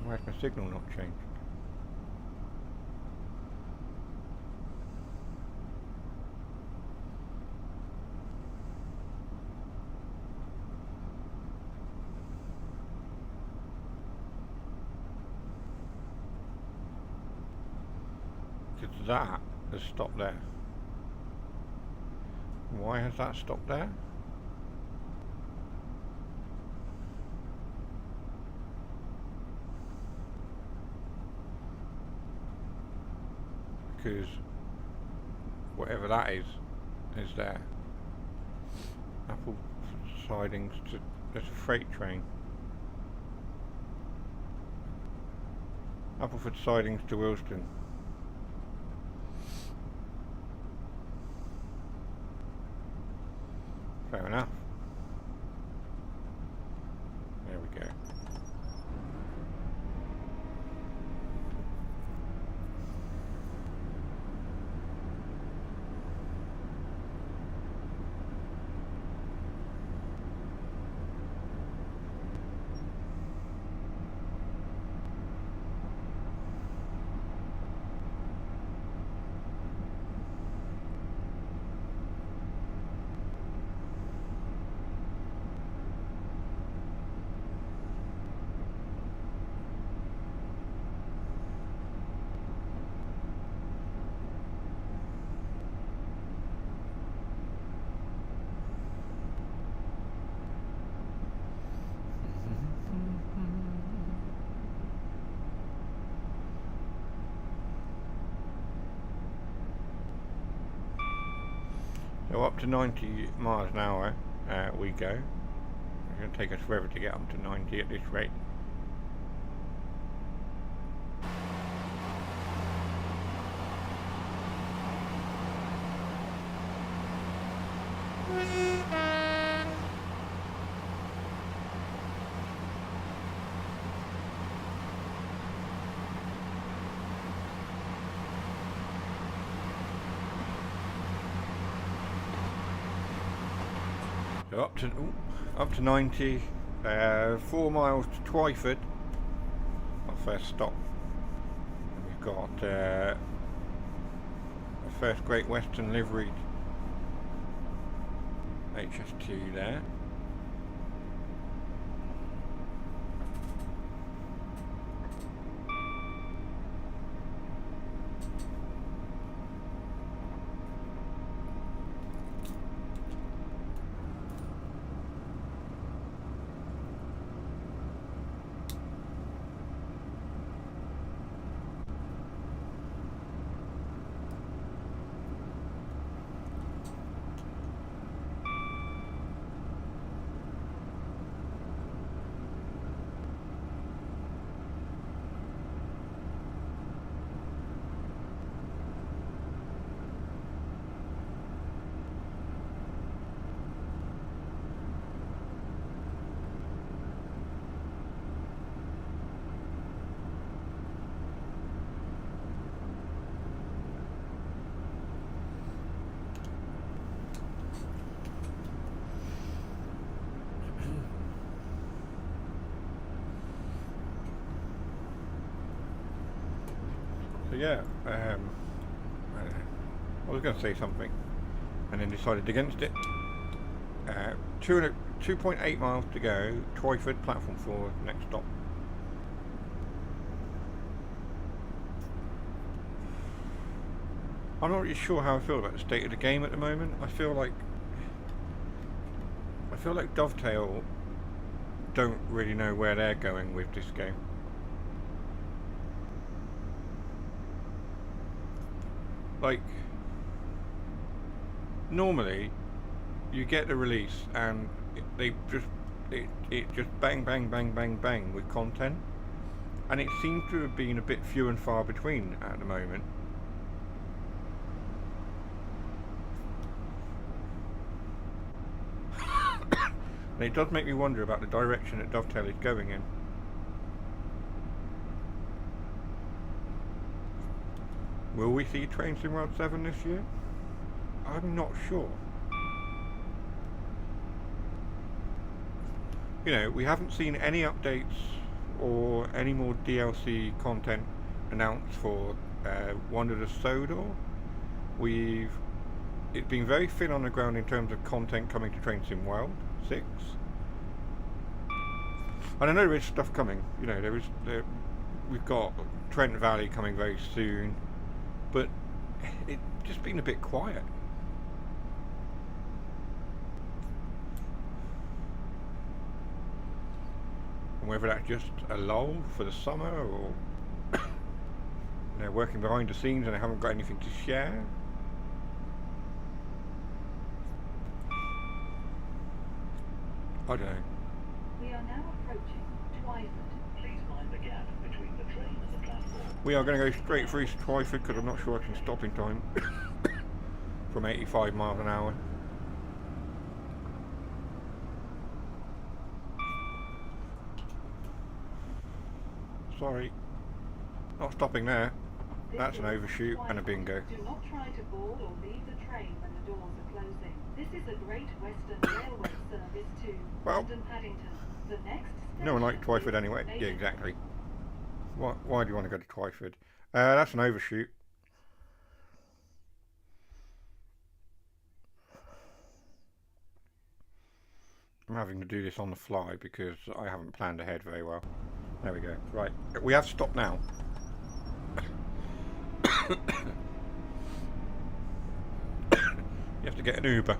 [SPEAKER 1] Why has my signal not changed? That has stopped there. Why has that stopped there? Because whatever that is there. Apple sidings to, there's a freight train. Appleford sidings to Wilston. Fair enough. There we go. So up to 90 miles an hour we go. It's going to take us forever to get up to 90 at this rate. So up to 90, 4 miles to Twyford, our first stop. We've got the first Great Western liveried HST there. yeah, I was going to say something and then decided against it. 2.8 miles to go, Twyford, platform 4, next stop. I'm not really sure how I feel about the state of the game at the moment. I feel like Dovetail don't really know where they're going with this game. Like, normally you get the release and it just bang bang bang bang bang with content, and it seems to have been a bit few and far between at the moment. And it does make me wonder about the direction that Dovetail is going in. Will we see TrainSim World 7 this year? I'm not sure. You know, we haven't seen any updates or any more DLC content announced for Wonder the Sodor. It's been very thin on the ground in terms of content coming to TrainSim World 6. And I know there is stuff coming. You know, we've got Trent Valley coming very soon, but it's just been a bit quiet. And whether that's just a lull for the summer, or they're working behind the scenes and they haven't got anything to share. I don't know.
[SPEAKER 3] We are now approaching Twyford. Please mind the gap between the train and the platform.
[SPEAKER 1] We are going to go straight through to Twyford because I'm not sure I can stop in time from 85 miles an hour. Sorry, not stopping there. That's an overshoot and a bingo.
[SPEAKER 3] Do not try to board or leave the train when the doors are closing. This is a Great Western Railway service to London Paddington. The next
[SPEAKER 1] no one likes Twyford anyway. Yeah, exactly. Why do you want to go to Twyford? That's an overshoot. I'm having to do this on the fly because I haven't planned ahead very well. There we go. Right, we have stopped now. You have to get an Uber.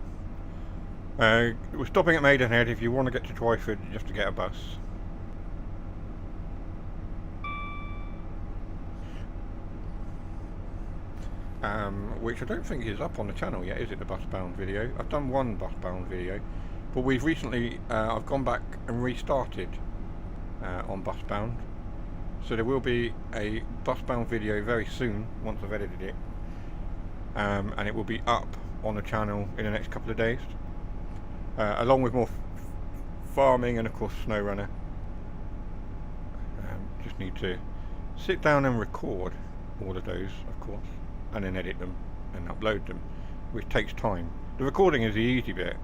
[SPEAKER 1] We're stopping at Maidenhead. If you want to get to Twyford, you have to get a bus. Which I don't think is up on the channel yet, is it, the bus-bound video? I've done one bus-bound video, but we've recently, I've gone back and restarted on bus-bound. So there will be a bus-bound video very soon, once I've edited it. And it will be up on the channel in the next couple of days. Along with more farming and of course SnowRunner. Just need to sit down and record all of those, of course, and then edit them and upload them, which takes time. The recording is the easy bit.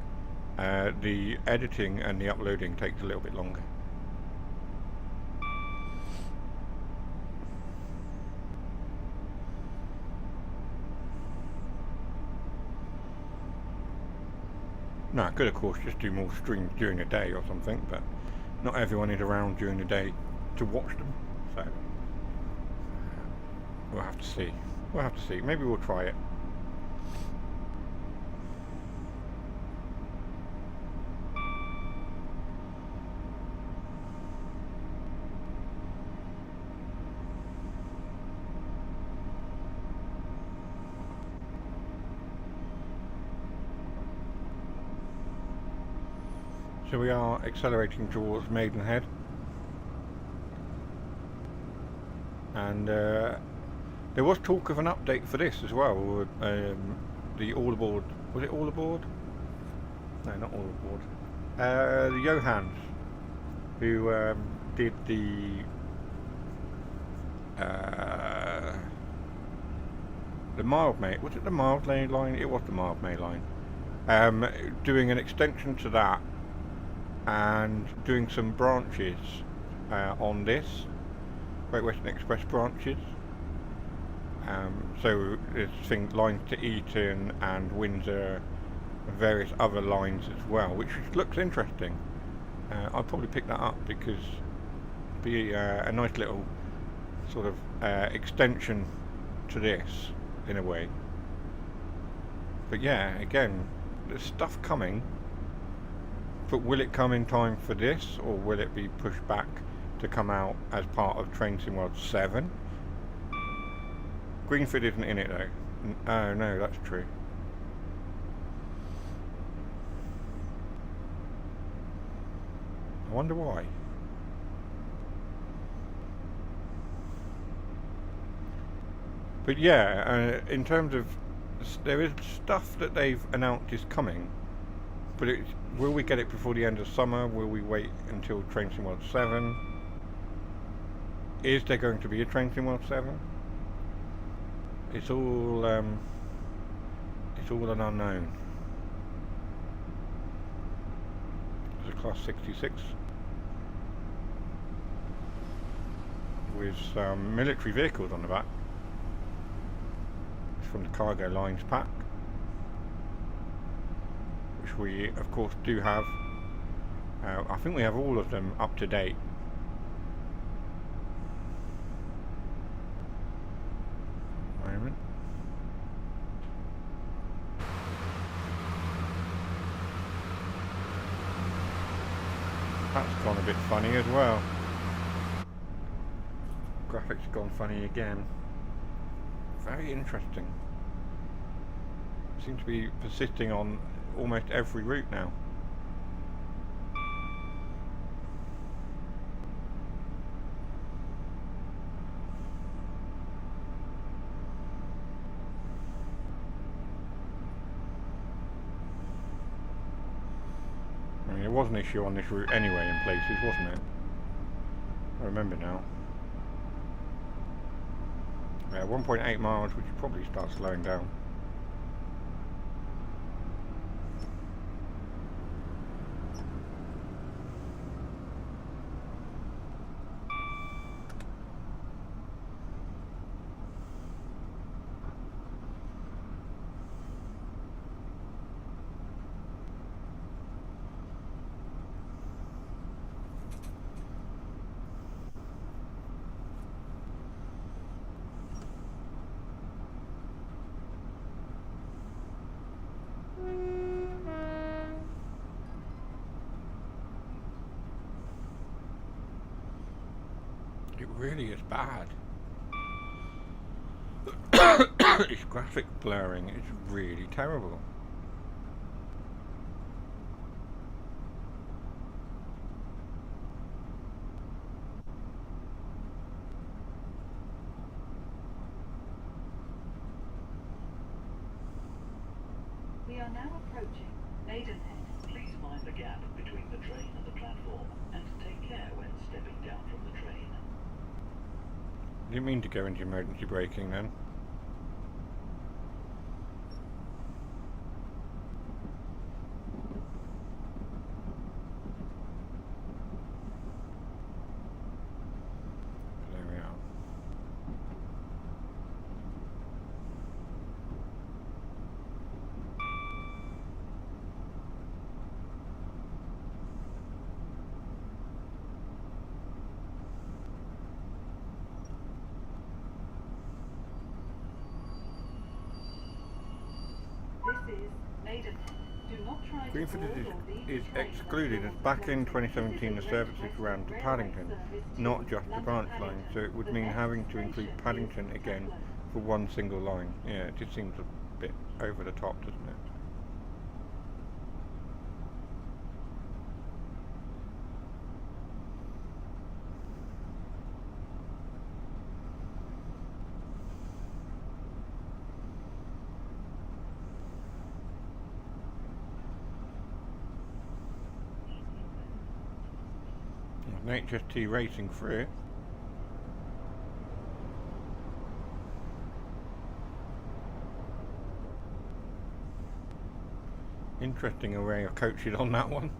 [SPEAKER 1] The editing and the uploading takes a little bit longer. No, I could of course just do more streams during the day or something, but not everyone is around during the day to watch them, so we'll have to see. We'll have to see. Maybe we'll try it. So we are accelerating towards Maidenhead, and there was talk of an update for this as well. The All Aboard, was it All Aboard? No, not All Aboard. The Johans, who did the mild May. Was it the mild May line? It was the mild May line. Doing an extension to that. And doing some branches on this Great Western Express branches. So there's lines to Eton and Windsor and various other lines as well, which looks interesting. I'll probably pick that up because it'd be a nice little sort of extension to this in a way. But yeah, again, there's stuff coming, but will it come in time for this, or will it be pushed back to come out as part of TrainSim World 7? Greenford isn't in it though. Oh no, that's true. I wonder why. But yeah, in terms of, there is stuff that they've announced is coming, but will we get it before the end of summer? Will we wait until TrainSim World 7? Is there going to be a TrainSim World 7? It's all an unknown. There's a Class 66 with some military vehicles on the back. It's from the Cargo Lines pack, which we of course do have. I think we have all of them up to date. Moment. That's gone a bit funny as well. Graphics gone funny again. Very interesting. Seem to be persisting on almost every route now. I mean, there was an issue on this route anyway in places, wasn't it? I remember now. 1.8 miles, we should probably start slowing down. It really is bad. This graphic blurring is really terrible.
[SPEAKER 3] We are now approaching Maidenhead.
[SPEAKER 4] Please mind the gap between the train and the platform, and take care when stepping down from the train.
[SPEAKER 1] Didn't mean to go into emergency braking then. There we are.
[SPEAKER 3] This is Maidenhead. Do not try to
[SPEAKER 1] Greenford
[SPEAKER 3] board or leave the
[SPEAKER 1] is
[SPEAKER 3] train
[SPEAKER 1] excluded,
[SPEAKER 3] until
[SPEAKER 1] as back in
[SPEAKER 3] this is
[SPEAKER 1] 2017 the
[SPEAKER 3] a
[SPEAKER 1] services
[SPEAKER 3] Great
[SPEAKER 1] ran to
[SPEAKER 3] Western
[SPEAKER 1] Paddington,
[SPEAKER 3] Railway service to
[SPEAKER 1] not just the
[SPEAKER 3] London
[SPEAKER 1] branch line,
[SPEAKER 3] Paddington.
[SPEAKER 1] so it would
[SPEAKER 3] The
[SPEAKER 1] mean
[SPEAKER 3] next
[SPEAKER 1] having to include
[SPEAKER 3] station
[SPEAKER 1] Paddington
[SPEAKER 3] is
[SPEAKER 1] again
[SPEAKER 3] Plymouth.
[SPEAKER 1] for one single line. Yeah, it just seems a bit over the top, doesn't it? An HST racing through it. Interesting array of coaches on that one.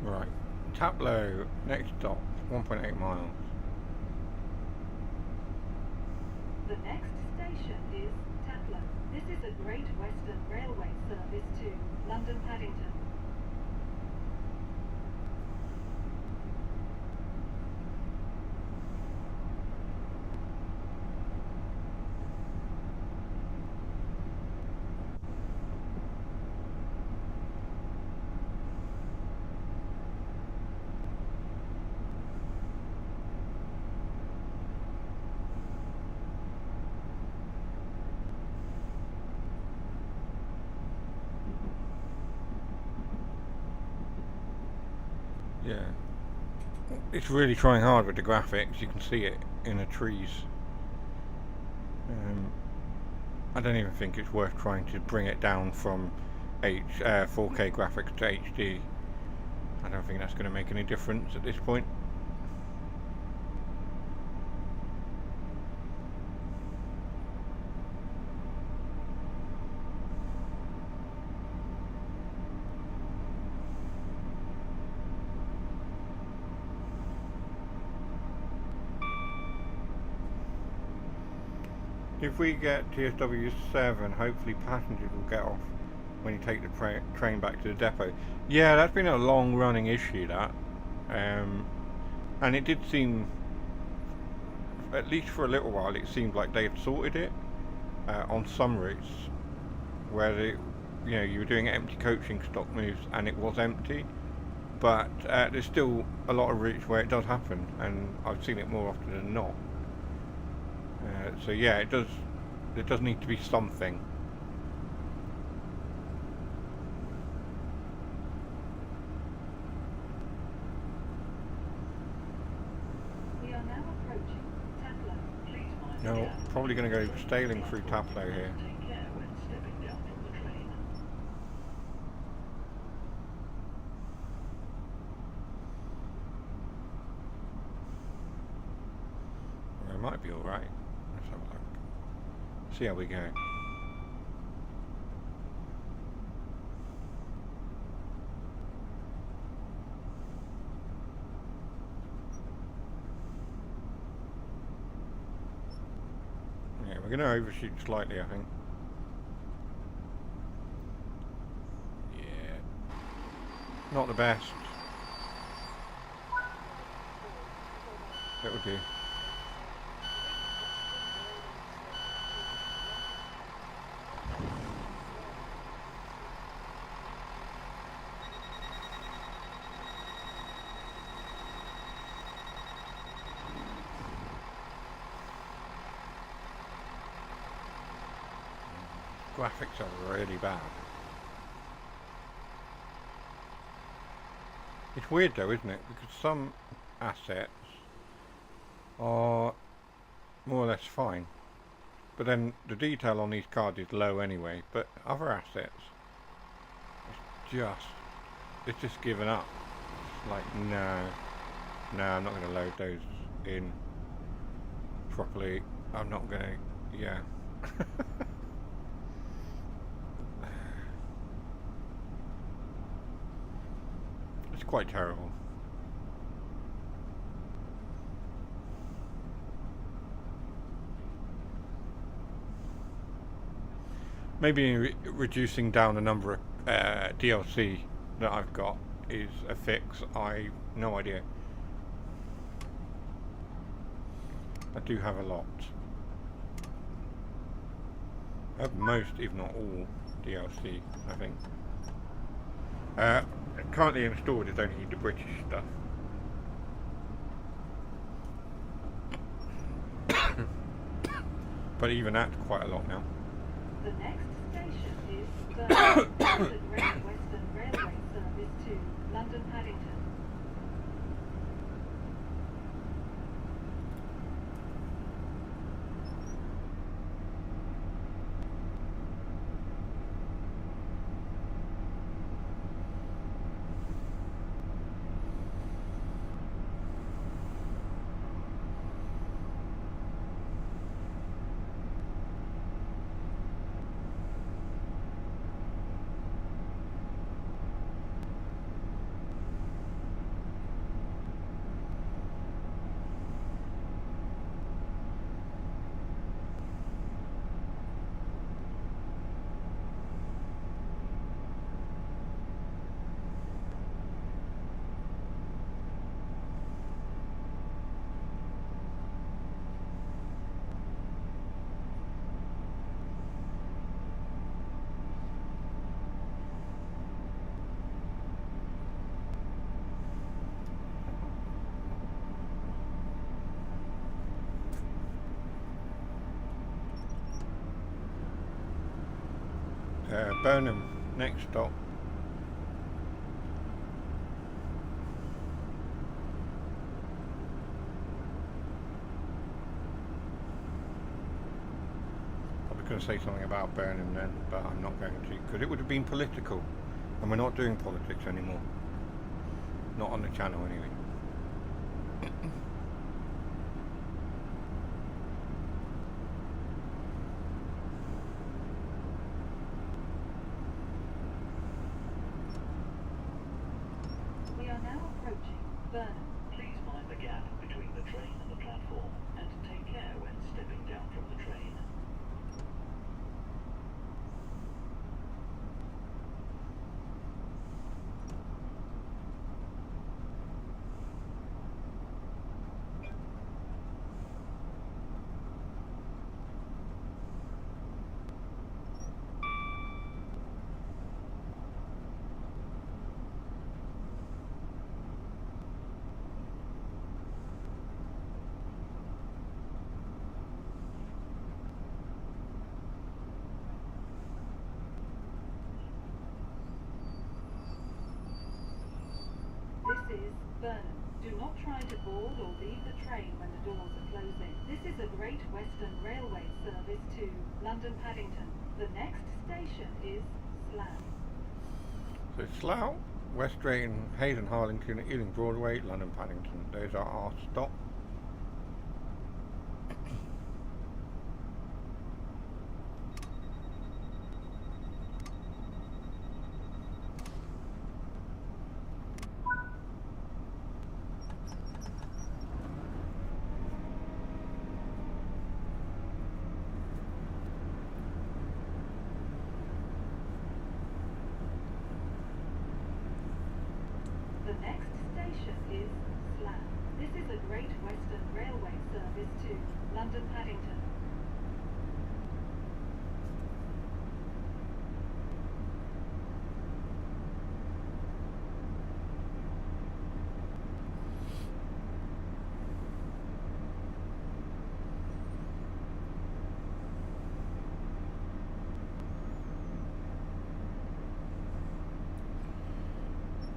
[SPEAKER 1] Right. Taplow, next stop, 1.8 miles.
[SPEAKER 3] The next station is Taplow. This is a Great Western Railway service to London Paddington.
[SPEAKER 1] Yeah. It's really trying hard with the graphics. You can see it in the trees. I don't even think it's worth trying to bring it down from 4K graphics to HD. I don't think that's going to make any difference at this point. If we get TSW7, hopefully passengers will get off when you take the train back to the depot. Yeah, that's been a long running issue, that. And it did seem, at least for a little while, it seemed like they had sorted it on some routes where you were doing empty coaching stock moves and it was empty. But there's still a lot of routes where it does happen, and I've seen it more often than not. So yeah, it does need to be something.
[SPEAKER 3] We are now approaching Taplow.
[SPEAKER 4] Please mind the
[SPEAKER 1] No,
[SPEAKER 4] gap
[SPEAKER 1] probably going to go
[SPEAKER 4] between the
[SPEAKER 1] sailing
[SPEAKER 4] train
[SPEAKER 1] through
[SPEAKER 4] and the
[SPEAKER 1] Taplow
[SPEAKER 4] platform,
[SPEAKER 1] here.
[SPEAKER 4] and take care when stepping down from the train.
[SPEAKER 1] Well, it might be alright. Let's have a look. See how we go. Yeah, we're going to overshoot slightly, I think. Yeah. Not the best. It would do. Graphics are really bad. It's weird though, isn't it? Because some assets are more or less fine, but then the detail on these cards is low anyway. But other assets, it's just given up. It's like, no, I'm not going to load those in properly. I'm not going to, yeah. It's quite terrible. Maybe reducing down the number of DLC that I've got is a fix. I've no idea. I do have a lot. I have most, if not all, DLC, I think. Currently installed is only the British stuff. But even that's quite a lot now.
[SPEAKER 3] The next station is Plymouth. This is a Great Western Railway service to London Paddington.
[SPEAKER 1] Burnham, next stop. I was going to say something about Burnham then, but I'm not going to, because it would have been political, and we're not doing politics anymore. Not on the channel anyway.
[SPEAKER 3] We are now approaching Burnham.
[SPEAKER 4] Please mind the gap between the train and the platform, and take care when stepping down from the train.
[SPEAKER 3] This is Burnham. Do not try to board or leave the train when the doors are closing. This is a Great Western Railway service to London Paddington. The next station is Slough.
[SPEAKER 1] So Slough, West Drayton, Hayden, Harlington, Ealing Broadway, London Paddington. Those are our stops.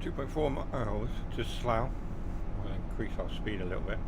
[SPEAKER 1] 2.4 miles to Slough. We'll increase our speed a little bit.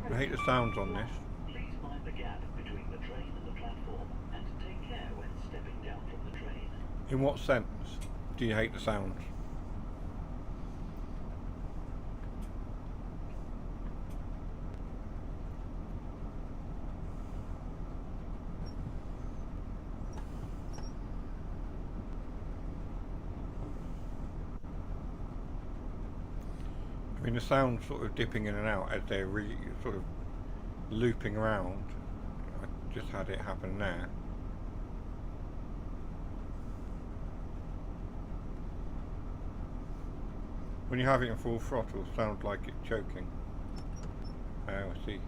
[SPEAKER 1] I hate the sounds on this.
[SPEAKER 4] Please mind the gap between the train and the platform, and take care when stepping down from the train.
[SPEAKER 1] In what sense do you hate the sounds? mean, the sound sort of dipping in and out as they're sort of looping around. I just had it happen there. When you have it in full throttle, it sounds like it's choking. Oh, I see.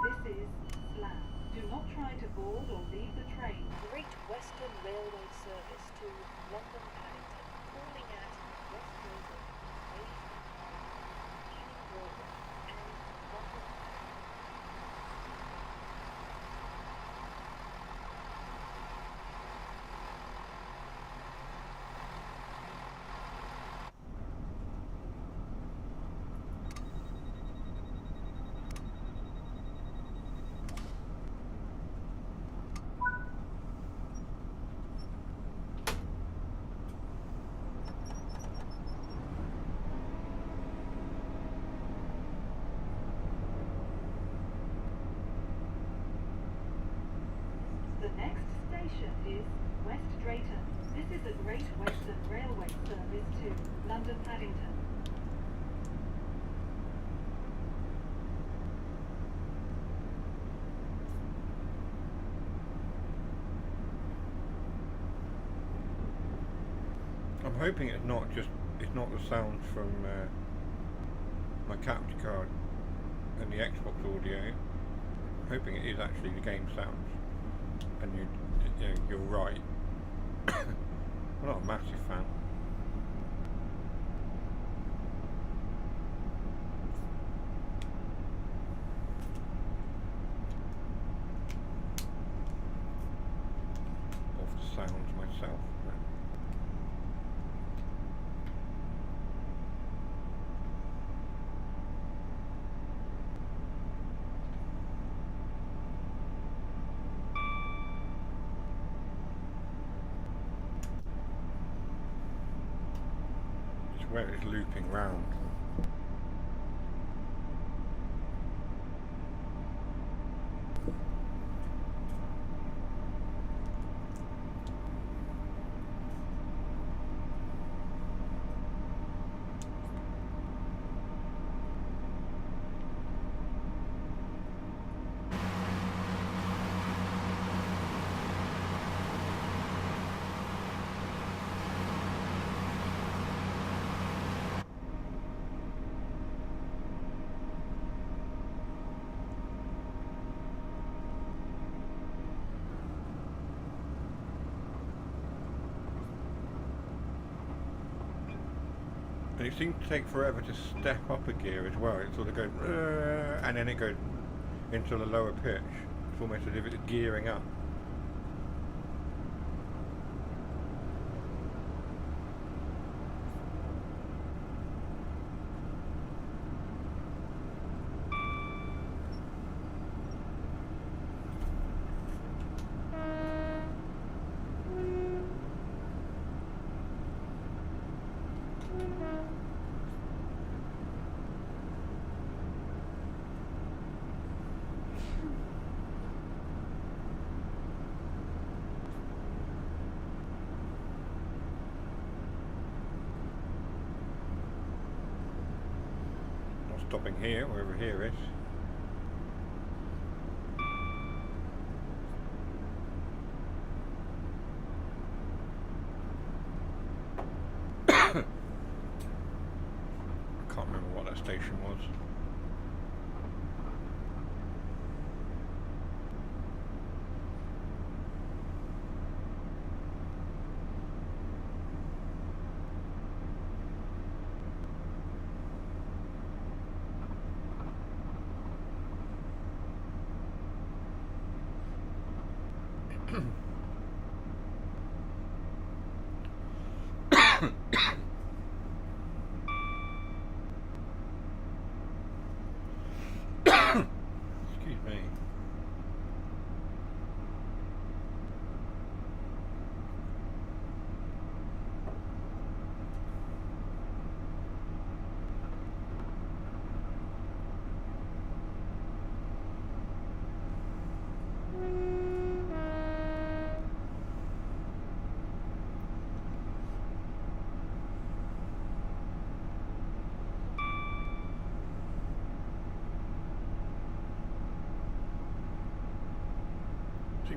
[SPEAKER 3] This is Slam. Do not try to board or leave the train.
[SPEAKER 5] Great Western Railway service to London Paddington, calling at West Croydon, Ealing Broadway, and London Paddington. The next station is West Drayton. This is a Great Western Railway service to London Paddington.
[SPEAKER 1] I'm hoping it's not the sound from my capture card and the Xbox audio. I'm hoping it is actually the game sounds. And you're right. I'm not a massive fan. Of the sounds myself. Where it's looping round. And it seems to take forever to step up a gear as well. It sort of goes, and then it goes into a lower pitch. It's almost as if it's gearing up. Stopping here, wherever here is. I can't remember what that station was. Excuse me.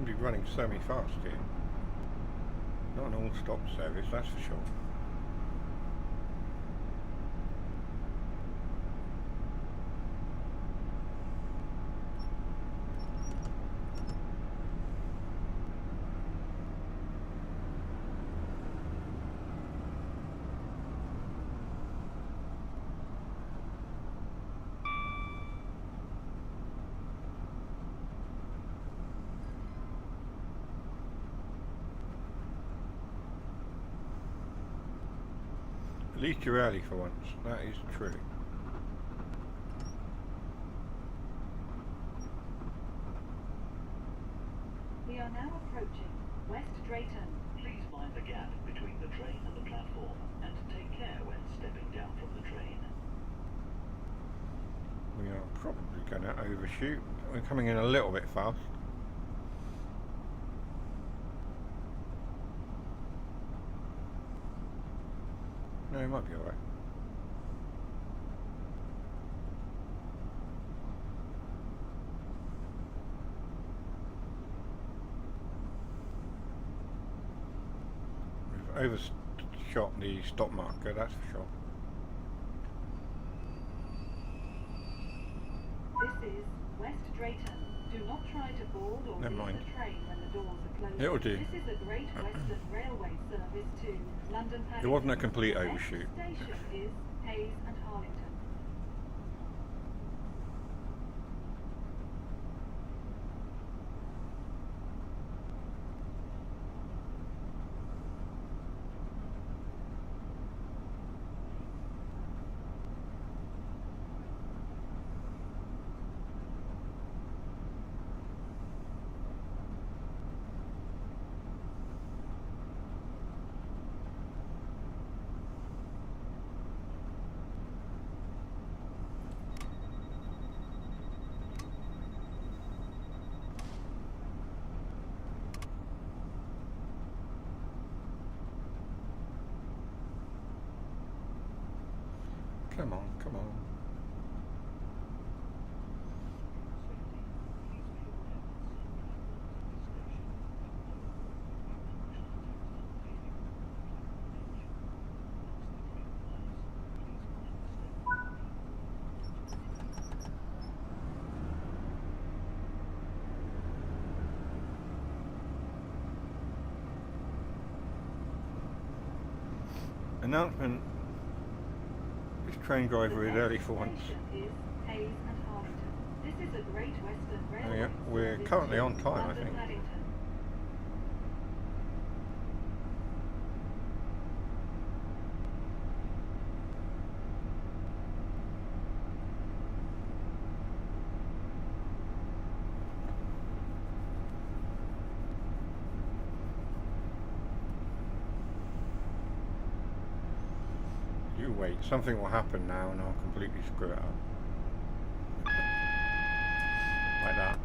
[SPEAKER 1] seem to be running semi-fast here. Not an all-stop service, that's for sure. At least you're early for once, that is true.
[SPEAKER 3] We are now approaching West Drayton.
[SPEAKER 4] Please mind the gap between the train and the platform, and take care when stepping down from the train.
[SPEAKER 1] We are probably going to overshoot. We're coming in a little bit fast. No, it might be alright. We've overshot the stop marker, that's for sure.
[SPEAKER 3] This is West Drayton. Do not try to board or
[SPEAKER 1] Never
[SPEAKER 3] leave
[SPEAKER 1] mind.
[SPEAKER 3] the train when the doors are closed.
[SPEAKER 1] It'll do.
[SPEAKER 3] This is a Great Western Railway service to London Paddington.
[SPEAKER 1] It wasn't a complete
[SPEAKER 3] The
[SPEAKER 1] overshoot.
[SPEAKER 3] next station is Hayes and Harlington.
[SPEAKER 1] Come on, come on. Announcement. This train driver is early for once.
[SPEAKER 3] Station is Hayes and Harlington. This is a Great Western
[SPEAKER 1] Oh
[SPEAKER 3] Railway
[SPEAKER 1] yeah, we're
[SPEAKER 3] service
[SPEAKER 1] currently
[SPEAKER 3] to
[SPEAKER 1] on time, I
[SPEAKER 3] London
[SPEAKER 1] think.
[SPEAKER 3] Paddington.
[SPEAKER 1] You wait, something will happen now and I'll completely screw it up. Like that.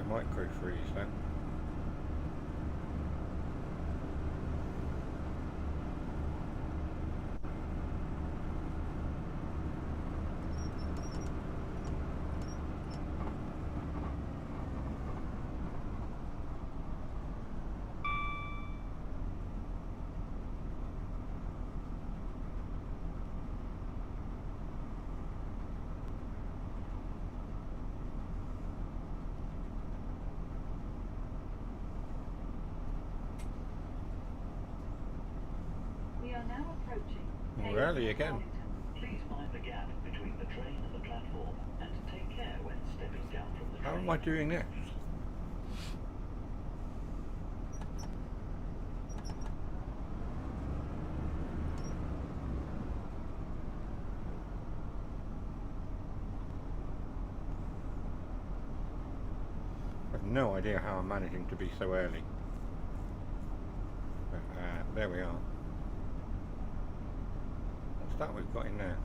[SPEAKER 1] micro freeze then.
[SPEAKER 3] We are now approaching
[SPEAKER 1] Rally again.
[SPEAKER 4] Please mind the gap between the train and the platform and take care when stepping down from the
[SPEAKER 1] How
[SPEAKER 4] train.
[SPEAKER 1] am I doing this? I've no idea how I'm managing to be so early. But, there we are. What's that we've got in there?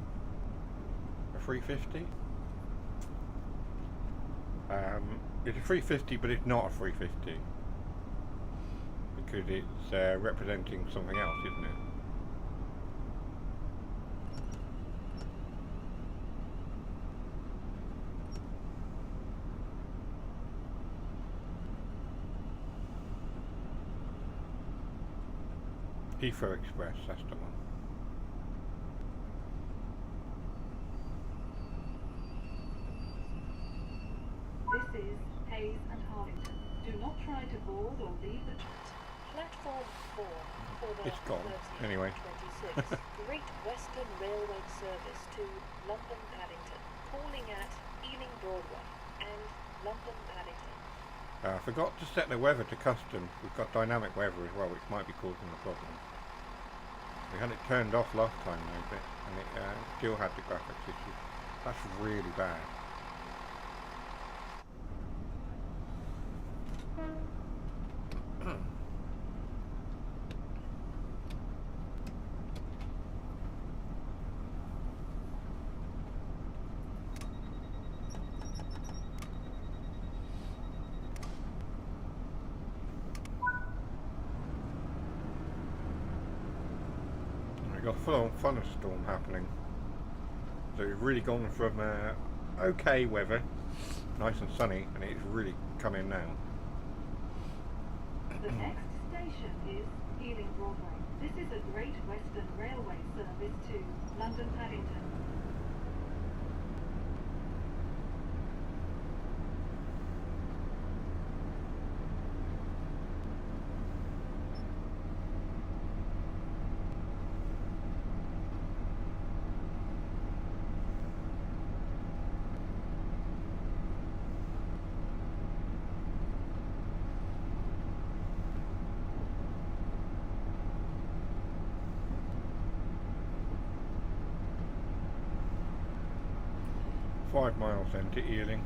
[SPEAKER 1] A 350? It's a 350, but it's not a 350 because it's representing something else, isn't it? Heathrow Express, that's the one.
[SPEAKER 3] This is Hayes and Harlington. Do not try to board or leave the
[SPEAKER 5] Platform 4 for the
[SPEAKER 1] It's gone, anyway.
[SPEAKER 5] 1326 Great Western Railway service to London Paddington, calling at Ealing Broadway and London Paddington.
[SPEAKER 1] I forgot to set the weather to custom. We've got dynamic weather as well, which might be causing the problem. We had it turned off last time though, and it still had the graphics issue. That's really bad. Got full-on thunderstorm happening. So we've really gone from okay weather, nice and sunny, and it's really come in now.
[SPEAKER 3] The next station is Ealing Broadway. This is a Great Western Railway service to London Paddington.
[SPEAKER 1] Five miles then to Ealing.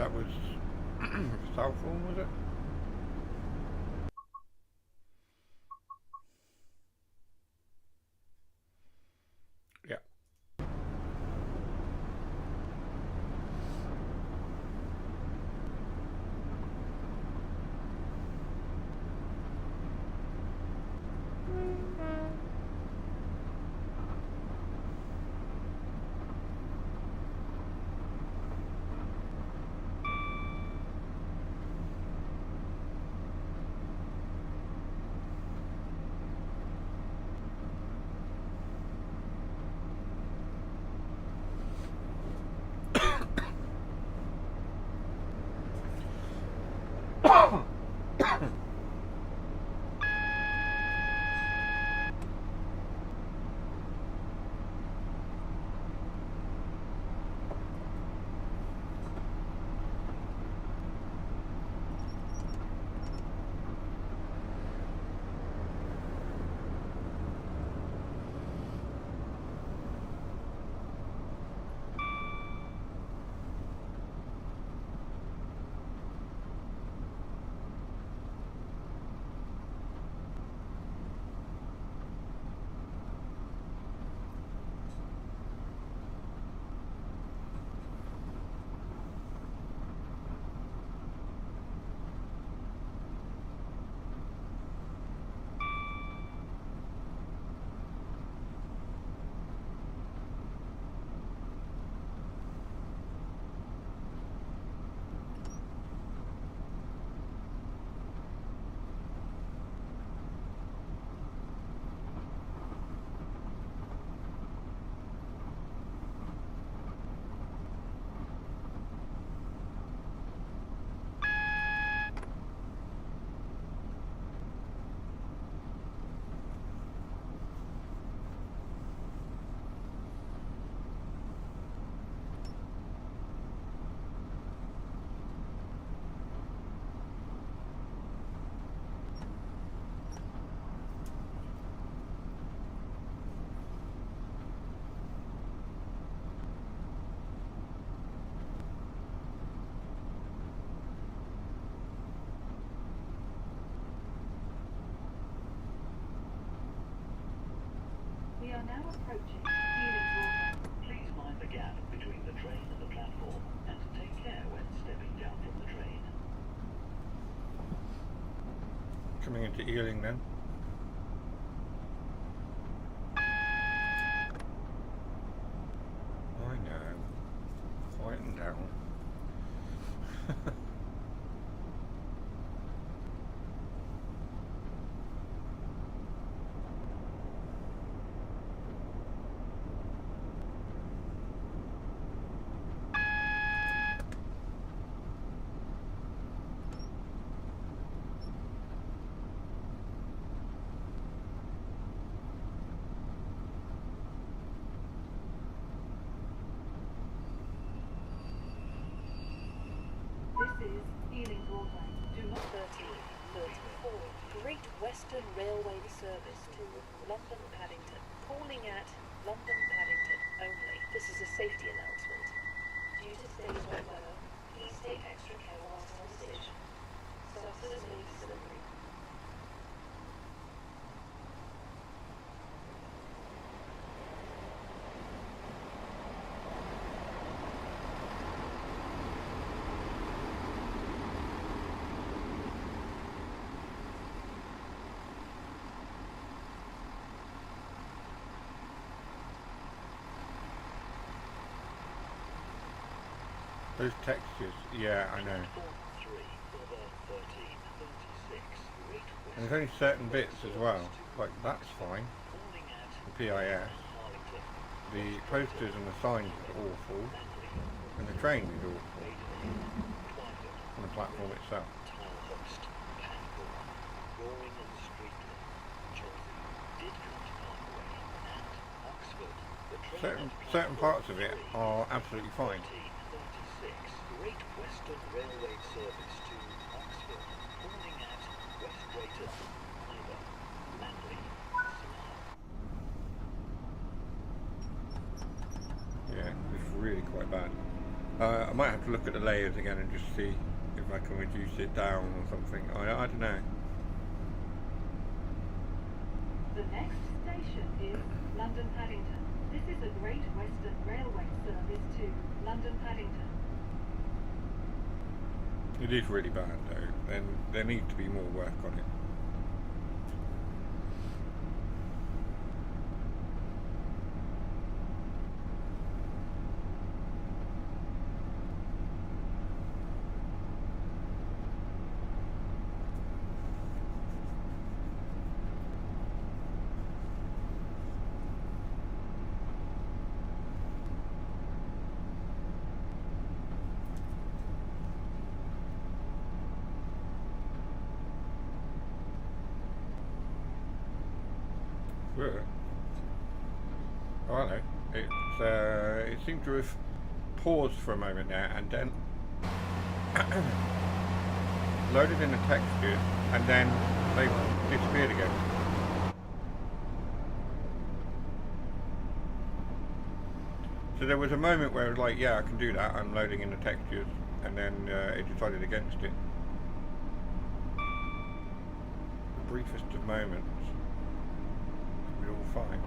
[SPEAKER 1] That was Southall, was it? Yeah.
[SPEAKER 3] We are now approaching Ealing Broadway.
[SPEAKER 4] Please mind the gap between the train and the platform, and take care when stepping down from the train.
[SPEAKER 1] Coming into Ealing then. I know. Quieten down.
[SPEAKER 3] This is Ealing Broadway. Do not
[SPEAKER 5] 1334 Great Western Railway service to London Paddington. Calling at London Paddington only. This is a safety announcement. Due to today's wet weather, please take extra care whilst on station. Services may be delivery.
[SPEAKER 1] Those textures, yeah, I know. And there's only certain bits as well, like that's fine, the PIS. The posters and the signs are awful, and the train is awful, and the platform itself. Certain parts of it are absolutely fine.
[SPEAKER 4] Great Western Railway service to Oxford, calling at West Drayton, Ivor, Langley, Slough.
[SPEAKER 1] Yeah, it's really quite bad. I might have to look at the layers again and just see if I can reduce it down or something. I don't know.
[SPEAKER 3] The next station is London Paddington. This is a Great Western Railway service to London Paddington.
[SPEAKER 1] It is really bad though, and there needs to be more work on it. Oh, hello. It seemed to have paused for a moment there and then loaded in the textures and then they disappeared again. So there was a moment where it was like, yeah, I can do that, I'm loading in the textures, and then it decided against it. The briefest of moments. We're all fine.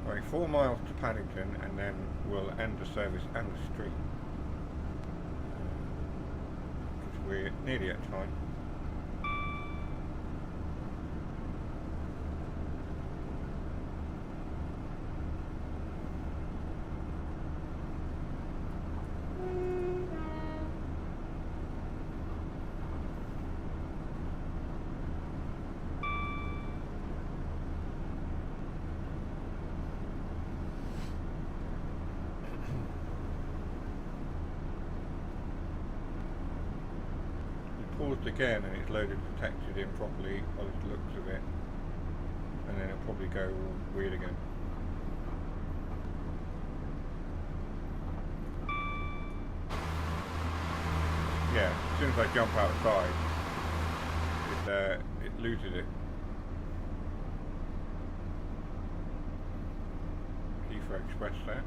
[SPEAKER 1] Right, 4 miles to Paddington and then we'll end the service and the street. Because we're nearly at time. Paused again and it's loaded the textures in properly by the looks of it, and then it'll probably go all weird again. Yeah, as soon as I jump outside it loses it. Key for Express there.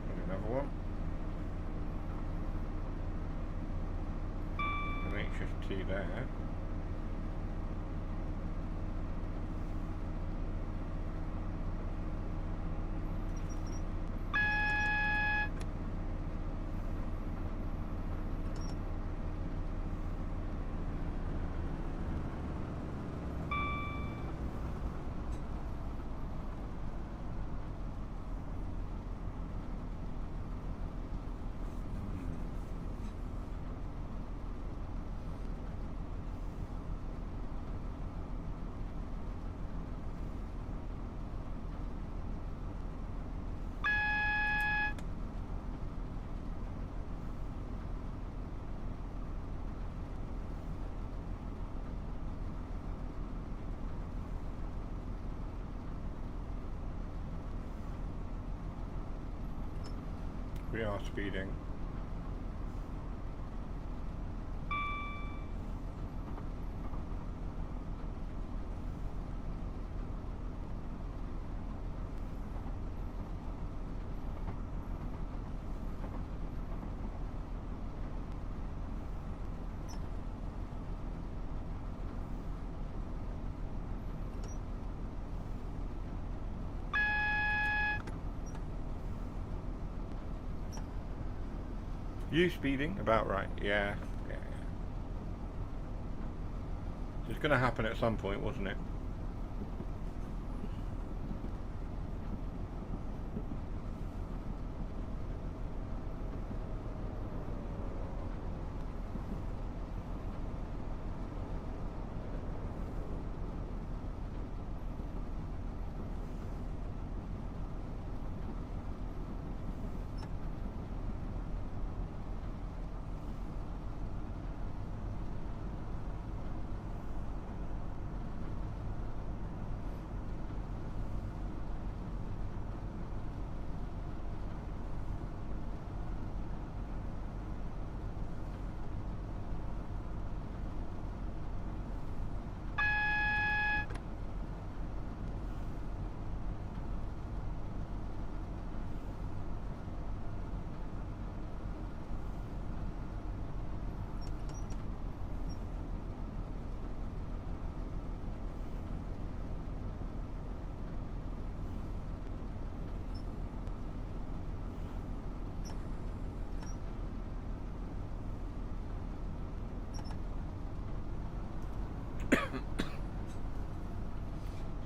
[SPEAKER 1] And another one. HST there. We are speeding. You speeding? About right. Yeah. It's going to happen at some point, wasn't it?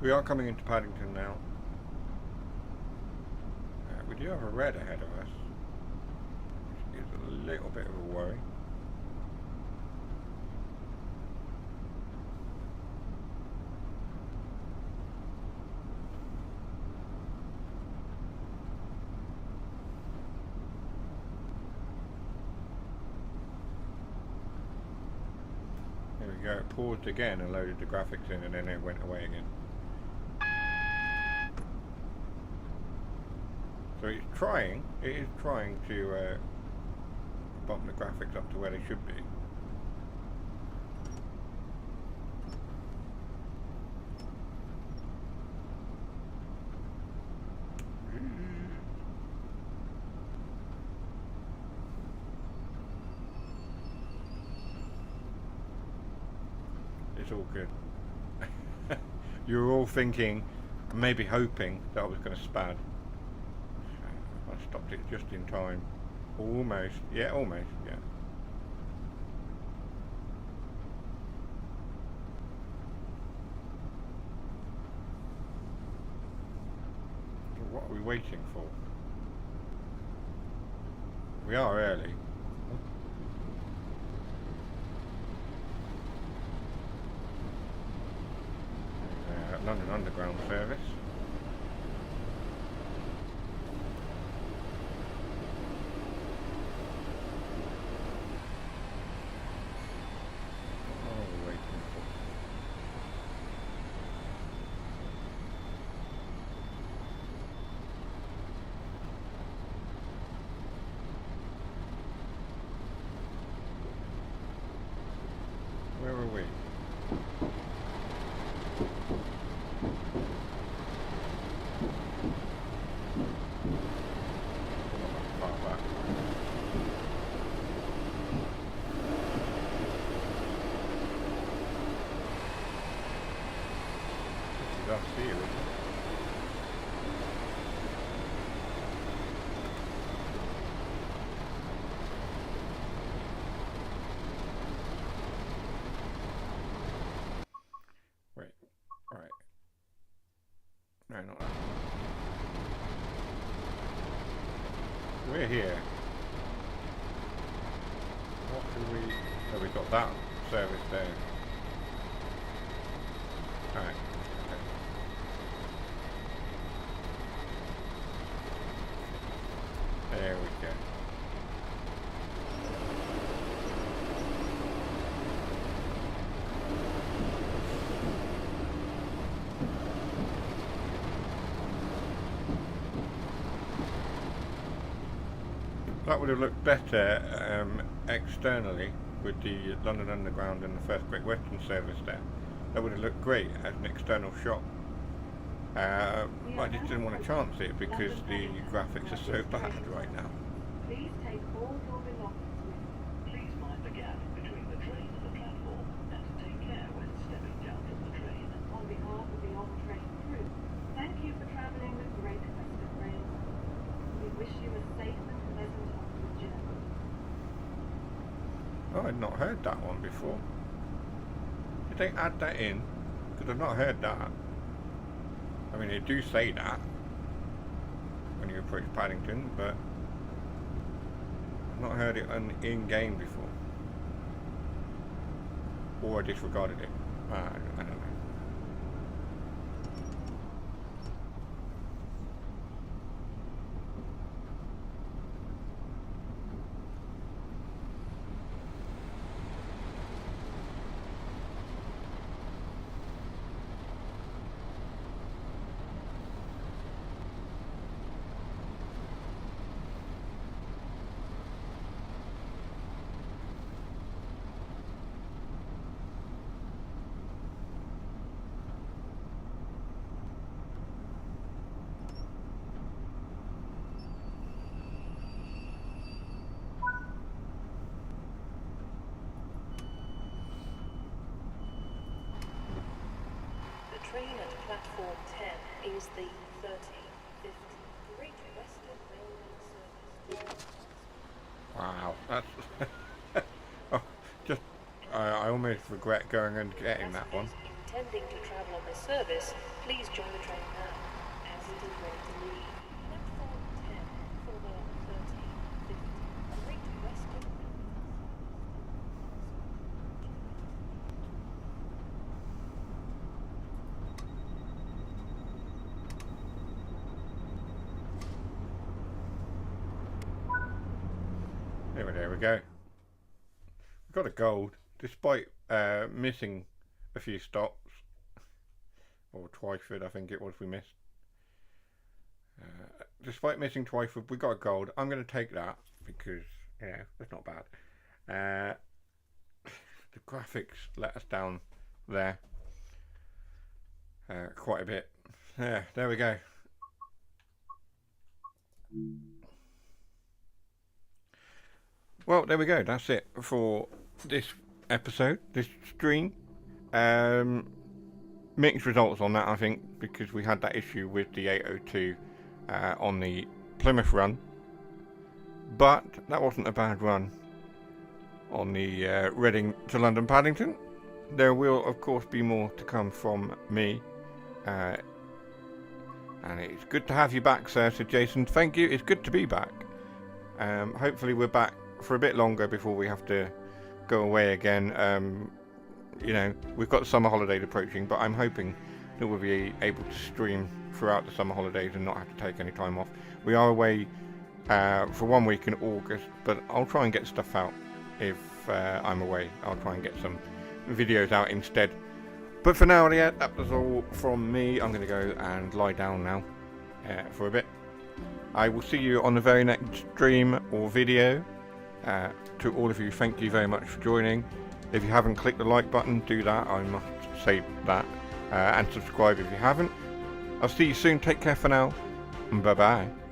[SPEAKER 1] We are coming into Paddington now. We do have a red ahead of us, which is a little bit of a worry. There we go, it paused again and loaded the graphics in, and then it went away again. So it is trying to bump the graphics up to where they should be. It's all good. You were all thinking, maybe hoping that I was going to spad. I stopped it just in time. Almost. Yeah, almost. Yeah. So what are we waiting for? We are early. London Underground service. Where are we? Far back. This is us here, isn't it? Wait, right. No, not that. We're here. What do we... Oh, we've got that service there. Alright. Okay. There we go. That would have looked better externally with the London Underground and the First Great Western service there. That would have looked great as an external shot. I just didn't want to chance it because the graphics are so bad right now.
[SPEAKER 3] Please take all your belongings with you.
[SPEAKER 4] Please mind the gap between the train and the platform, and take care when stepping down from the train.
[SPEAKER 3] On behalf of the on-train crew, thank you for travelling with Great Western Railway. We wish you a safe and pleasant onward journey.
[SPEAKER 1] Oh, I'd not heard that one before. Did they add that in? Because I've not heard that. I mean, they do say that when you approach Paddington, but I've not heard it in-game before. Or I disregarded it. I don't know.
[SPEAKER 5] The train at platform 10 is the 1350 Great Western Railway service.
[SPEAKER 1] Wow, that's... oh, just... I almost regret going and getting that one.
[SPEAKER 5] Intending to travel on this Railway service, please join the train now. Exit is ready to leave. Platform 10 for the 1350 Great Western.
[SPEAKER 1] There we go. We got a gold, despite missing a few stops. Or Twyford, I think it was we missed. Despite missing Twyford, we got a gold. I'm going to take that because, yeah, that's not bad. The graphics let us down there quite a bit. Yeah, there we go. Well, there we go. That's it for this episode, this stream. Mixed results on that, I think, because we had that issue with the 802 on the Plymouth run. But that wasn't a bad run on the Reading to London Paddington. There will, of course, be more to come from me. And it's good to have you back, Sir Jason. Thank you. It's good to be back. Hopefully we're back for a bit longer before we have to go away again. You know, we've got the summer holidays approaching, but I'm hoping that we'll be able to stream throughout the summer holidays and not have to take any time off. We are away for 1 week in August, but I'll try and get stuff out if I'm away. I'll try and get some videos out instead. But for now, yeah, that was all from me. I'm going to go and lie down now for a bit. I will see you on the very next stream or video. To all of you, thank you very much for joining. If you haven't clicked the like button, do that. I must say that. And subscribe if you haven't. I'll see you soon. Take care for now. Bye bye.